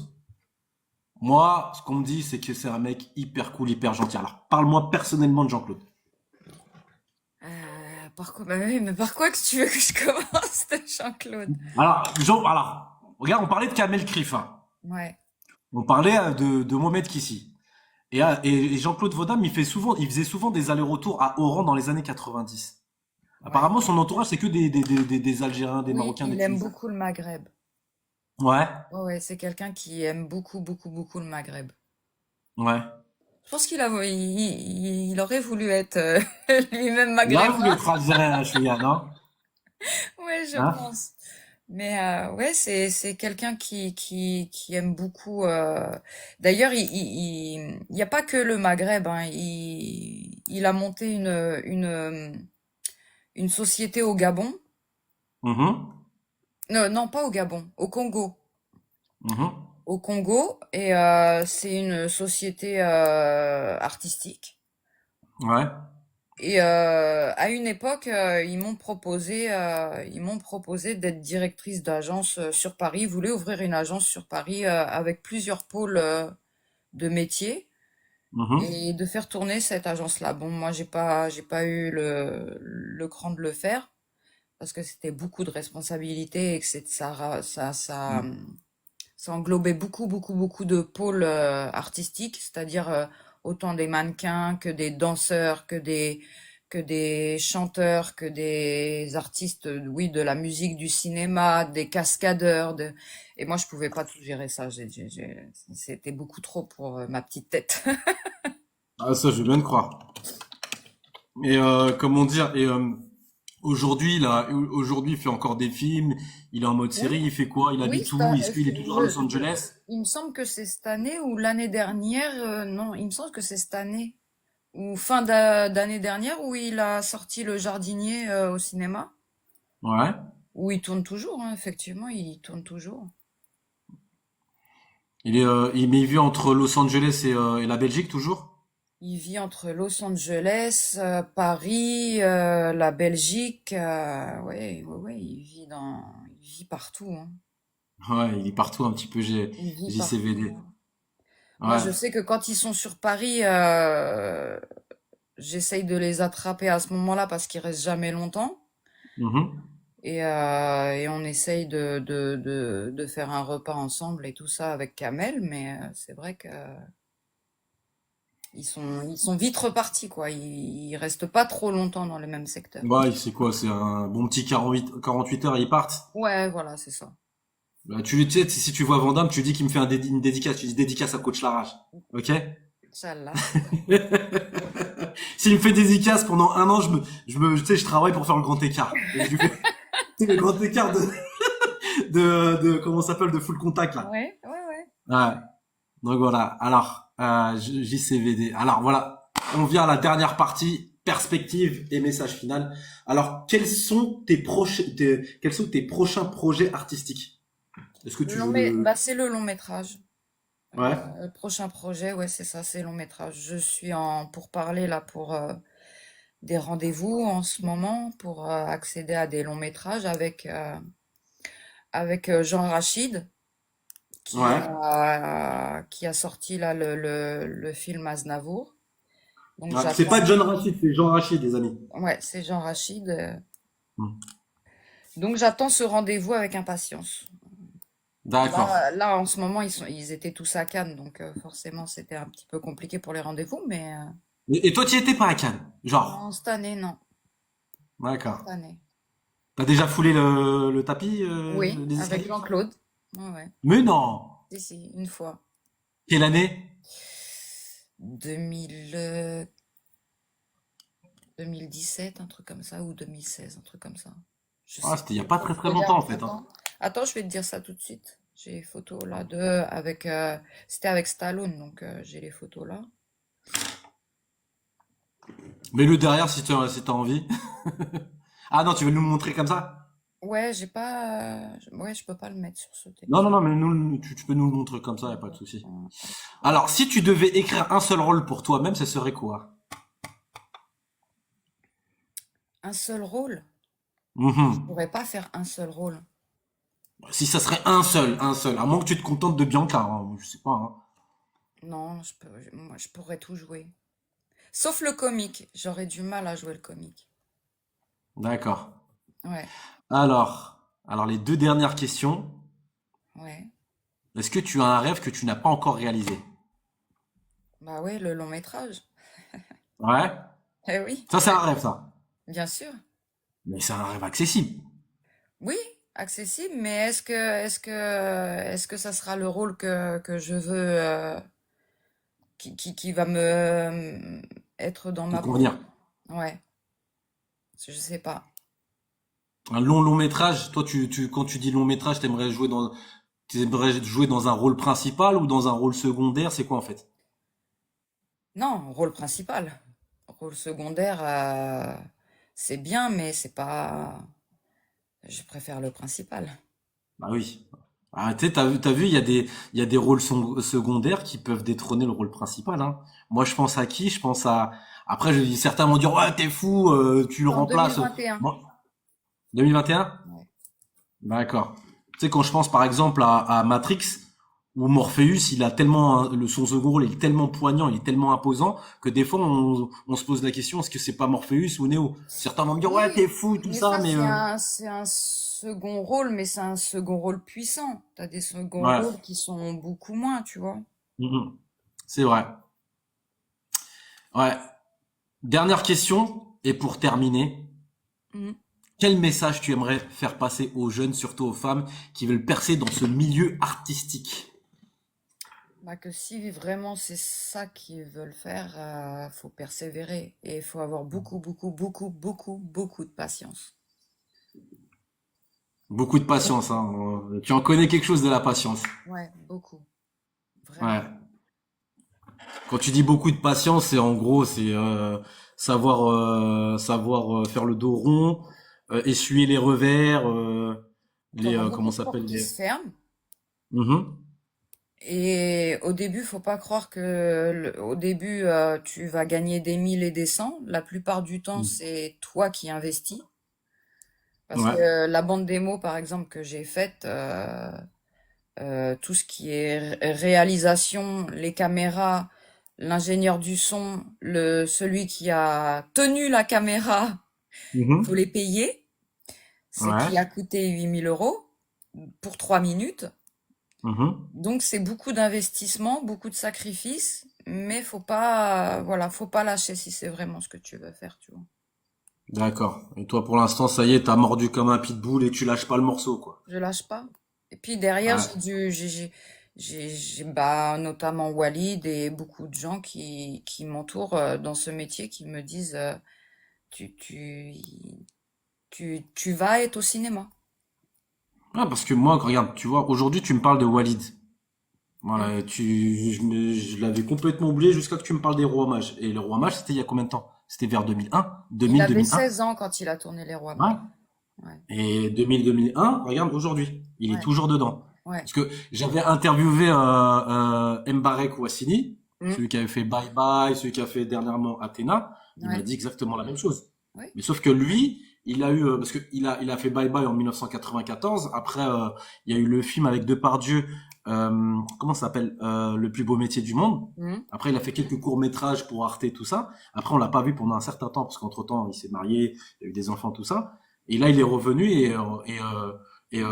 Speaker 1: Moi, ce qu'on me dit, c'est que c'est un mec hyper cool, hyper gentil. Alors, parle-moi personnellement de Jean-Claude.
Speaker 2: Par quoi? Bah oui, mais par quoi que tu veux que je commence, Jean-Claude?
Speaker 1: Regarde, on parlait de Kamel Krif, hein.
Speaker 2: Ouais,
Speaker 1: On parlait de Mohamed Kissi. Et Jean-Claude Vodam, il faisait souvent des allers-retours à Oran dans les années 90.
Speaker 2: ouais.
Speaker 1: Apparemment, son entourage, c'est que des Algériens, des
Speaker 2: Oui,
Speaker 1: Marocains, des
Speaker 2: il aime
Speaker 1: Tunisiens.
Speaker 2: beaucoup le Maghreb.
Speaker 1: Ouais,
Speaker 2: Ouais, ouais, c'est quelqu'un qui aime beaucoup, beaucoup, beaucoup le Maghreb.
Speaker 1: ouais.
Speaker 2: Je pense il aurait voulu être lui-même
Speaker 1: Il a voulu
Speaker 2: maghrébin.
Speaker 1: être algérien, Chouïa, non?
Speaker 2: Ouais, je
Speaker 1: Hein?
Speaker 2: pense. Mais ouais, c'est quelqu'un qui aime beaucoup. D'ailleurs, il y a pas que le Maghreb. Hein, il a monté une société au Gabon.
Speaker 1: Mhm,
Speaker 2: Non, non, pas au Gabon, au Congo.
Speaker 1: mhm.
Speaker 2: Au Congo, et c'est une société artistique.
Speaker 1: Ouais.
Speaker 2: Et à une époque, ils m'ont proposé d'être directrice d'agence sur Paris. Ils voulaient ouvrir une agence sur Paris avec plusieurs pôles de métiers
Speaker 1: Mhm.
Speaker 2: et de faire tourner cette agence-là. Bon, moi, j'ai pas eu le cran de le faire parce que c'était beaucoup de responsabilités et que ça englobait beaucoup, beaucoup, beaucoup de pôles artistiques, c'est-à-dire autant des mannequins que des danseurs, que des chanteurs, que des artistes, oui, de la musique, du cinéma, des cascadeurs. Et moi, je pouvais pas tout gérer ça. C'était beaucoup trop pour ma petite tête.
Speaker 1: Ah, ça, je veux bien te croire. Et comment dire, aujourd'hui, il fait encore des films, il est en mode
Speaker 2: Oui,
Speaker 1: série, il fait quoi? Il
Speaker 2: oui,
Speaker 1: habite où? Est-ce qu'il est toujours à Los Angeles?
Speaker 2: il me semble que c'est cette année ou l'année dernière. Non, il me semble que c'est cette année. Ou d'année dernière où il a sorti Le Jardinier au cinéma,
Speaker 1: Ouais.
Speaker 2: où il tourne toujours, hein, effectivement, il tourne toujours.
Speaker 1: Mais il vit entre Los Angeles et la Belgique toujours?
Speaker 2: Il vit entre Los Angeles, Paris, la Belgique, ouais, ouais, ouais, il vit partout, hein.
Speaker 1: Ouais, il est partout un petit peu,
Speaker 2: Il vit partout,
Speaker 1: JCVD.
Speaker 2: hein. Moi,
Speaker 1: Ouais.
Speaker 2: je sais que quand ils sont sur Paris, j'essaye de les attraper à ce moment-là parce qu'ils restent jamais longtemps.
Speaker 1: Mhm.
Speaker 2: Et on essaye de faire un repas ensemble et tout ça avec Kamel, mais c'est vrai que ils sont vite repartis, quoi. Ils restent pas trop longtemps dans le même secteur.
Speaker 1: Ouais, c'est quoi? C'est un bon petit 48 heures, ils partent.
Speaker 2: Ouais, voilà, c'est ça.
Speaker 1: Bah, tu sais, si tu vois Vandame, tu dis qu'il me fait une dédicace, tu dis dédicace à Coach Larage. Ok?
Speaker 2: Inch'Allah.
Speaker 1: S'il me fait dédicace pendant un an, tu sais, je travaille pour faire le grand écart. Et je lui fais, tu sais, le grand écart comment ça s'appelle, de full contact, là.
Speaker 2: Ouais, ouais, ouais.
Speaker 1: Ouais. Donc voilà. Alors, JCVD. Alors voilà. On vient à la dernière partie, perspective et message final. Alors, quels sont tes prochains projets artistiques? Est-ce que tu veux...
Speaker 2: Bah, c'est le long métrage.
Speaker 1: Ouais.
Speaker 2: Le prochain projet, ouais, c'est ça, c'est long métrage. Je suis en pourparlers là pour des rendez-vous en ce moment pour accéder à des longs métrages avec Jean Rachid
Speaker 1: Ouais.
Speaker 2: qui a sorti là le film Aznavour. Donc
Speaker 1: Ouais. C'est pas
Speaker 2: j'attends.
Speaker 1: John Rachid, c'est Jean Rachid, les amis.
Speaker 2: Ouais, c'est Jean Rachid.
Speaker 1: Hmm.
Speaker 2: Donc j'attends ce rendez-vous avec impatience.
Speaker 1: D'accord.
Speaker 2: Là en ce moment ils étaient tous à Cannes, donc forcément c'était un petit peu compliqué pour les rendez-vous, mais
Speaker 1: Et toi, tu y étais pas à Cannes?
Speaker 2: non,
Speaker 1: Genre.
Speaker 2: cette année non,
Speaker 1: D'accord.
Speaker 2: cette année.
Speaker 1: T'as déjà foulé le tapis,
Speaker 2: Oui,
Speaker 1: des
Speaker 2: avec
Speaker 1: escaliers?
Speaker 2: Jean-Claude. Ouais, ouais.
Speaker 1: Mais non.
Speaker 2: Si, si, une fois.
Speaker 1: Quelle année?
Speaker 2: 2000, 2017, un truc comme ça, ou 2016, un truc comme ça. Je
Speaker 1: Ah,
Speaker 2: sais
Speaker 1: c'était il y a
Speaker 2: plus.
Speaker 1: pas très très longtemps, en
Speaker 2: Regarde,
Speaker 1: fait, hein.
Speaker 2: attends, je vais te dire ça tout de suite. J'ai les photos là c'était avec Stallone, donc j'ai les photos là.
Speaker 1: Mais le derrière, si t'as envie. Ah non, tu veux nous le montrer comme ça?
Speaker 2: Ouais, j'ai pas, ouais, je peux pas le mettre sur ce
Speaker 1: Non, non,
Speaker 2: téléphone.
Speaker 1: non, mais tu peux nous le montrer comme ça, y a pas de souci.
Speaker 2: Euh,
Speaker 1: Alors, si tu devais écrire un seul rôle pour toi-même, ce serait quoi?
Speaker 2: Un seul rôle? Je
Speaker 1: Mhm.
Speaker 2: pourrais pas faire un seul rôle.
Speaker 1: Si ça serait un seul, à moins que tu te contentes de Bianca, hein, je sais pas, hein.
Speaker 2: Non, moi, je pourrais tout jouer. Sauf le comique. J'aurais du mal à jouer le comique.
Speaker 1: D'accord.
Speaker 2: Ouais,
Speaker 1: Alors les deux dernières questions.
Speaker 2: ouais.
Speaker 1: Est-ce que tu as un rêve que tu n'as pas encore réalisé?
Speaker 2: Bah ouais, le long métrage.
Speaker 1: Ouais.
Speaker 2: Eh oui,
Speaker 1: Ça, c'est un rêve, ça.
Speaker 2: bien sûr.
Speaker 1: Mais c'est un rêve accessible.
Speaker 2: Oui, accessible, mais est-ce que ça sera le rôle que je veux, qui va être dans
Speaker 1: Te
Speaker 2: ma peau?
Speaker 1: convenir.
Speaker 2: Ouais, je sais pas.
Speaker 1: Un long métrage. Toi, quand tu dis long métrage, t'aimerais jouer dans un rôle principal ou dans un rôle secondaire? C'est quoi, en fait?
Speaker 2: Non, rôle principal. Rôle secondaire, c'est bien, mais c'est pas. Je préfère le principal.
Speaker 1: Bah oui. Ah, tu sais, t'as vu, il y a des rôles secondaires qui peuvent détrôner le rôle principal, hein. Moi, je pense à qui? Je pense à, après, certains vont dire, ouais, t'es fou, tu le
Speaker 2: Non,
Speaker 1: remplaces.
Speaker 2: 2021.
Speaker 1: Moi, 2021?
Speaker 2: Ouais.
Speaker 1: D'accord. Tu sais, quand je pense par exemple à Matrix, où Morpheus, il a tellement, son second rôle il est tellement poignant, il est tellement imposant, que des fois on se pose la question, est-ce que c'est pas Morpheus ou Neo? Certains vont me dire, ouais,
Speaker 2: Oui,
Speaker 1: t'es fou, tout
Speaker 2: mais
Speaker 1: ça,
Speaker 2: ça,
Speaker 1: mais
Speaker 2: c'est un second rôle, mais c'est un second rôle puissant. T'as des seconds
Speaker 1: ouais.
Speaker 2: rôles qui sont beaucoup moins, tu vois.
Speaker 1: Mhm. C'est vrai. Ouais. Dernière question, et pour terminer,
Speaker 2: Mhm.
Speaker 1: quel message tu aimerais faire passer aux jeunes, surtout aux femmes, qui veulent percer dans ce milieu artistique?
Speaker 2: Bah que si vraiment c'est ça qu'ils veulent faire, faut persévérer et il faut avoir beaucoup, beaucoup, beaucoup, beaucoup, beaucoup de patience.
Speaker 1: Beaucoup de patience, hein. Tu en connais quelque chose de la patience.
Speaker 2: Ouais, beaucoup, vraiment.
Speaker 1: Ouais. Quand tu dis beaucoup de patience, c'est en gros, c'est savoir faire le dos rond, essuyer les revers,
Speaker 2: Faut avoir beaucoup
Speaker 1: comment
Speaker 2: de
Speaker 1: ça
Speaker 2: portes
Speaker 1: s'appelle
Speaker 2: qui
Speaker 1: les.
Speaker 2: se ferment.
Speaker 1: Mhm.
Speaker 2: Et au début, faut pas croire que au début, tu vas gagner des 1000 et des cents. La plupart du temps, c'est toi qui investis. Parce que
Speaker 1: Ouais.
Speaker 2: la bande démo, par exemple, que j'ai faite, tout ce qui est réalisation, les caméras, l'ingénieur du son, celui qui a tenu la caméra, faut
Speaker 1: Mhm.
Speaker 2: les payer. Ce
Speaker 1: Ouais.
Speaker 2: qui a coûté 8 000 € pour 3 minutes.
Speaker 1: Mhm.
Speaker 2: Donc c'est beaucoup d'investissement, beaucoup de sacrifices, mais faut pas, voilà, faut pas lâcher si c'est vraiment ce que tu veux faire, tu vois.
Speaker 1: D'accord. Et toi, pour l'instant, ça y est, t'as mordu comme un pitbull et tu lâches pas le morceau, quoi.
Speaker 2: Je lâche pas. Et puis derrière,
Speaker 1: Ouais.
Speaker 2: bah, notamment Walid et beaucoup de gens qui m'entourent dans ce métier qui me disent, tu, tu, tu vas être au cinéma.
Speaker 1: Ah, parce que moi, regarde, tu vois, aujourd'hui, tu me parles de Walid.
Speaker 2: Mm.
Speaker 1: Voilà, je l'avais complètement oublié jusqu'à que tu me parles des Rois Mages. Et les Rois Mages, c'était il y a combien de temps? C'était vers 2001,
Speaker 2: Il
Speaker 1: 2000,
Speaker 2: avait
Speaker 1: 2001.
Speaker 2: 16 ans quand il a tourné Les Rois
Speaker 1: Ouais.
Speaker 2: Mages. Ouais,
Speaker 1: Et 2000, 2001, regarde aujourd'hui, il est
Speaker 2: ouais,
Speaker 1: toujours dedans.
Speaker 2: ouais.
Speaker 1: Parce que j'avais interviewé Mbarek Ouassini,
Speaker 2: Mm.
Speaker 1: celui qui avait fait Bye Bye, celui qui a fait dernièrement Athéna. Il m'a
Speaker 2: Ouais,
Speaker 1: dit exactement la même chose.
Speaker 2: ouais.
Speaker 1: Mais sauf que lui, il a eu, parce que il a fait Bye Bye en 1994. Après, il y a eu le film avec Depardieu, comment ça s'appelle, Le plus beau métier du monde.
Speaker 2: Mm.
Speaker 1: Après, il a fait quelques courts-métrages pour Arte, tout ça. Après, on l'a pas vu pendant un certain temps, parce qu'entre-temps, il s'est marié, il a eu des enfants, tout ça. Et là, il est revenu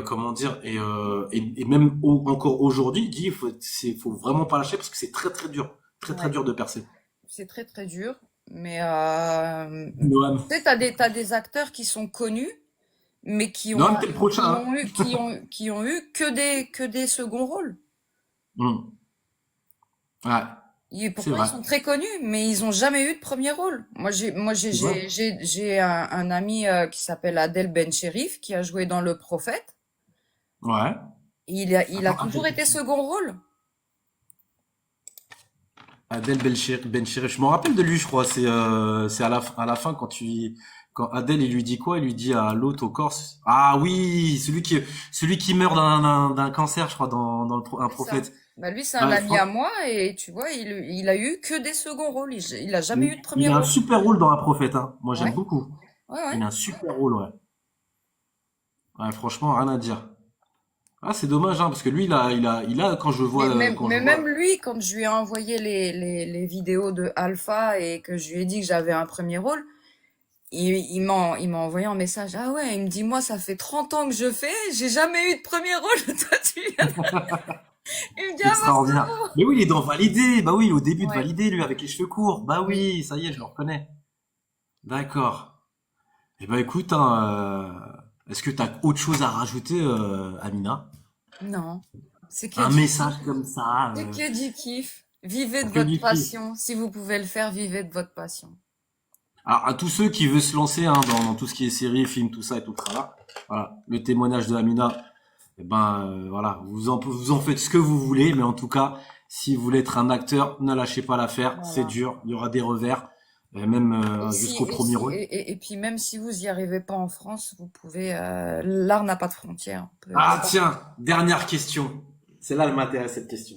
Speaker 1: comment dire, et même encore aujourd'hui, il dit, faut vraiment pas lâcher parce que c'est très très dur, très très
Speaker 2: Ouais.
Speaker 1: dur de percer.
Speaker 2: C'est très très dur, mais
Speaker 1: Noam,
Speaker 2: tu sais, t'as des acteurs qui sont connus, mais
Speaker 1: Noam, t'es le prochain,
Speaker 2: qui
Speaker 1: hein.
Speaker 2: ont eu, qui ont eu que des seconds rôles.
Speaker 1: Hmm. Ouais,
Speaker 2: Et
Speaker 1: c'est
Speaker 2: pourtant, ils
Speaker 1: vrai.
Speaker 2: sont très connus, mais ils ont jamais eu de premier rôle.
Speaker 1: C'est vrai.
Speaker 2: J'ai un ami qui s'appelle Adel Bencherif qui a joué dans Le Prophète.
Speaker 1: Ouais.
Speaker 2: Il a
Speaker 1: Attends,
Speaker 2: toujours été second rôle.
Speaker 1: Adel Benchiri, je me rappelle de lui, je crois. C'est à la fin quand Adel il lui dit quoi? Il lui dit à l'autre au Corse. Ah oui, celui qui meurt d'un cancer, je crois, dans un
Speaker 2: C'est ça.
Speaker 1: prophète.
Speaker 2: Bah lui, c'est un
Speaker 1: Ouais,
Speaker 2: ami à moi et tu vois, il a eu que des seconds rôles. Il a jamais eu de premier
Speaker 1: il a un
Speaker 2: rôle.
Speaker 1: super rôle dans un prophète, hein. Moi, j'aime
Speaker 2: Ouais,
Speaker 1: beaucoup.
Speaker 2: ouais, ouais.
Speaker 1: Il a un super rôle, ouais. Ouais, franchement, rien à dire. Ah, c'est dommage, hein, parce que lui, quand je vois,
Speaker 2: Mais même lui, quand je lui ai envoyé les vidéos de Alpha et que je lui ai dit que j'avais un premier rôle, il m'a envoyé un message. Ah ouais, il me dit, moi, ça fait 30 ans que je fais, j'ai jamais eu de premier rôle. Toi, tu viens. Il me dit, ah bah,
Speaker 1: extraordinaire. Mais oui, il est dans Validé. Bah oui, il est au début de
Speaker 2: ouais,
Speaker 1: Validé, lui, avec les cheveux courts. Bah
Speaker 2: oui,
Speaker 1: oui, ça y est, je le reconnais. D'accord. Eh ben, écoute, hein, est-ce que t'as autre chose à rajouter, Amina?
Speaker 2: non, c'est que
Speaker 1: Un
Speaker 2: du
Speaker 1: message
Speaker 2: kiff,
Speaker 1: comme ça,
Speaker 2: c'est que du kiff. Vivez de
Speaker 1: que
Speaker 2: votre
Speaker 1: du kiff.
Speaker 2: passion. Si vous pouvez le faire, vivez de votre passion.
Speaker 1: Alors, à tous ceux qui veulent se lancer, hein, dans tout ce qui est séries, films, tout ça et tout le tralala, voilà, le témoignage de Amina, eh ben, voilà, vous en faites ce que vous voulez, mais en tout cas, si vous voulez être un acteur, ne lâchez pas l'affaire, c'est
Speaker 2: Voilà.
Speaker 1: dur, il y aura des revers, et même jusqu'au premier rôle.
Speaker 2: Et puis même si vous y arrivez pas en France, vous pouvez, l'art n'a pas de frontières. On peut aller
Speaker 1: Ah
Speaker 2: partout.
Speaker 1: tiens, dernière question. C'est là elle m'intéresse cette question.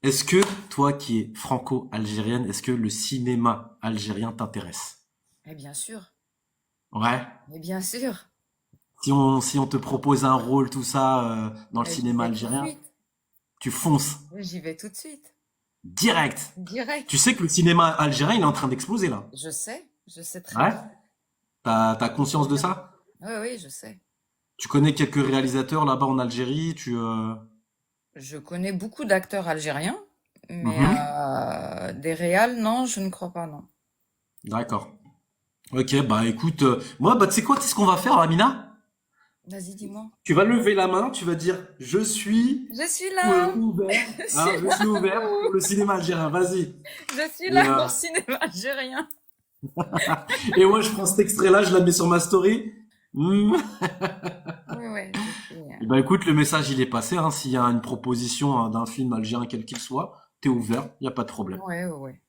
Speaker 1: Est-ce que toi qui es franco-algérienne, est-ce que le cinéma algérien t'intéresse?
Speaker 2: Mais bien sûr,
Speaker 1: Ouais.
Speaker 2: mais bien sûr.
Speaker 1: Si on te propose un rôle, tout ça, dans le
Speaker 2: Mais j'y
Speaker 1: cinéma
Speaker 2: vais tout de
Speaker 1: algérien,
Speaker 2: suite.
Speaker 1: tu fonces
Speaker 2: J'y vais tout de suite.
Speaker 1: direct. Tu
Speaker 2: Direct.
Speaker 1: sais que le cinéma algérien, il est en train d'exploser là.
Speaker 2: Je sais très
Speaker 1: Ouais.
Speaker 2: bien.
Speaker 1: T'as conscience de
Speaker 2: Ouais.
Speaker 1: ça?
Speaker 2: Oui, oui, je sais.
Speaker 1: Tu connais quelques réalisateurs là-bas en Algérie,
Speaker 2: Je connais beaucoup d'acteurs algériens, mais
Speaker 1: Mhm.
Speaker 2: des réals, non, je ne crois pas, non.
Speaker 1: D'accord. Ok, bah écoute, moi, bah tu sais quoi, tu sais ce qu'on va faire, Amina?
Speaker 2: Vas-y, dis-moi.
Speaker 1: Tu vas lever la main, tu vas dire je suis
Speaker 2: Je suis là!
Speaker 1: ouvert,
Speaker 2: Je
Speaker 1: hein,
Speaker 2: suis
Speaker 1: je
Speaker 2: là!
Speaker 1: suis ouvert pour le cinéma algérien, vas-y.
Speaker 2: Je suis
Speaker 1: Et,
Speaker 2: là pour le cinéma algérien!
Speaker 1: et moi je prends cet extrait-là, je la mets sur ma story. Hmm.
Speaker 2: Oui, ouais, je suis.
Speaker 1: Et ben écoute, le message il est passé, hein, s'il y a une proposition, hein, d'un film algérien quel qu'il soit, t'es ouvert, y a pas de problème.
Speaker 2: Ouais, ouais, ouais.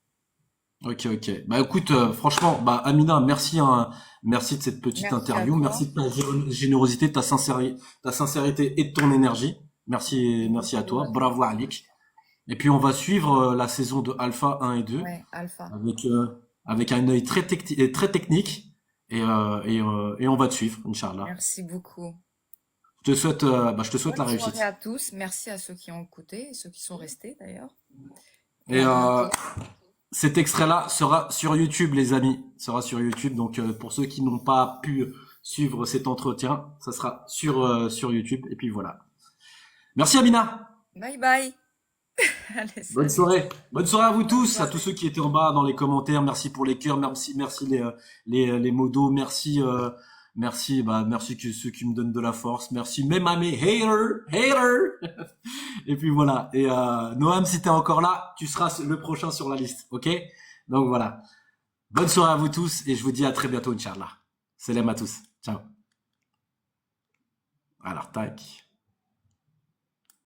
Speaker 1: Ok, ok. Bah écoute, franchement, bah Amina, merci, hein, merci de cette petite
Speaker 2: Merci à
Speaker 1: interview,
Speaker 2: toi.
Speaker 1: merci de ta générosité, de ta sincérité et de ton énergie. Merci,
Speaker 2: Merci
Speaker 1: merci à
Speaker 2: beaucoup
Speaker 1: toi.
Speaker 2: à toi.
Speaker 1: Bravo Alik. Et puis on va suivre la saison de Alpha 1 et 2
Speaker 2: Ouais, Alpha.
Speaker 1: avec avec un œil très technique et on va te suivre, Inch'Allah.
Speaker 2: Merci beaucoup.
Speaker 1: Je te souhaite
Speaker 2: Bonne
Speaker 1: la
Speaker 2: soirée
Speaker 1: réussite.
Speaker 2: à tous. Merci à ceux qui ont écouté et ceux qui sont restés d'ailleurs. Et
Speaker 1: Et
Speaker 2: à bientôt.
Speaker 1: cet extrait-là sera sur YouTube, les amis, sera sur YouTube. Donc pour ceux qui n'ont pas pu suivre cet entretien, ça sera sur YouTube. Et puis voilà. Merci Amina.
Speaker 2: Bye bye. Allez,
Speaker 1: Bonne
Speaker 2: salut.
Speaker 1: soirée. Bonne soirée à vous
Speaker 2: Bonne
Speaker 1: tous, à tous
Speaker 2: soirée.
Speaker 1: ceux qui étaient en bas dans les commentaires. Merci pour les cœurs, merci les modos, merci que ceux qui me donnent de la force, merci même à mes haters. Et puis voilà. Et Noam, si t'es encore là, tu seras le prochain sur la liste, ok? Donc voilà. Bonne soirée à vous tous et je vous dis à très bientôt, Inch'Allah. Salam à tous. Ciao. Alors, tac.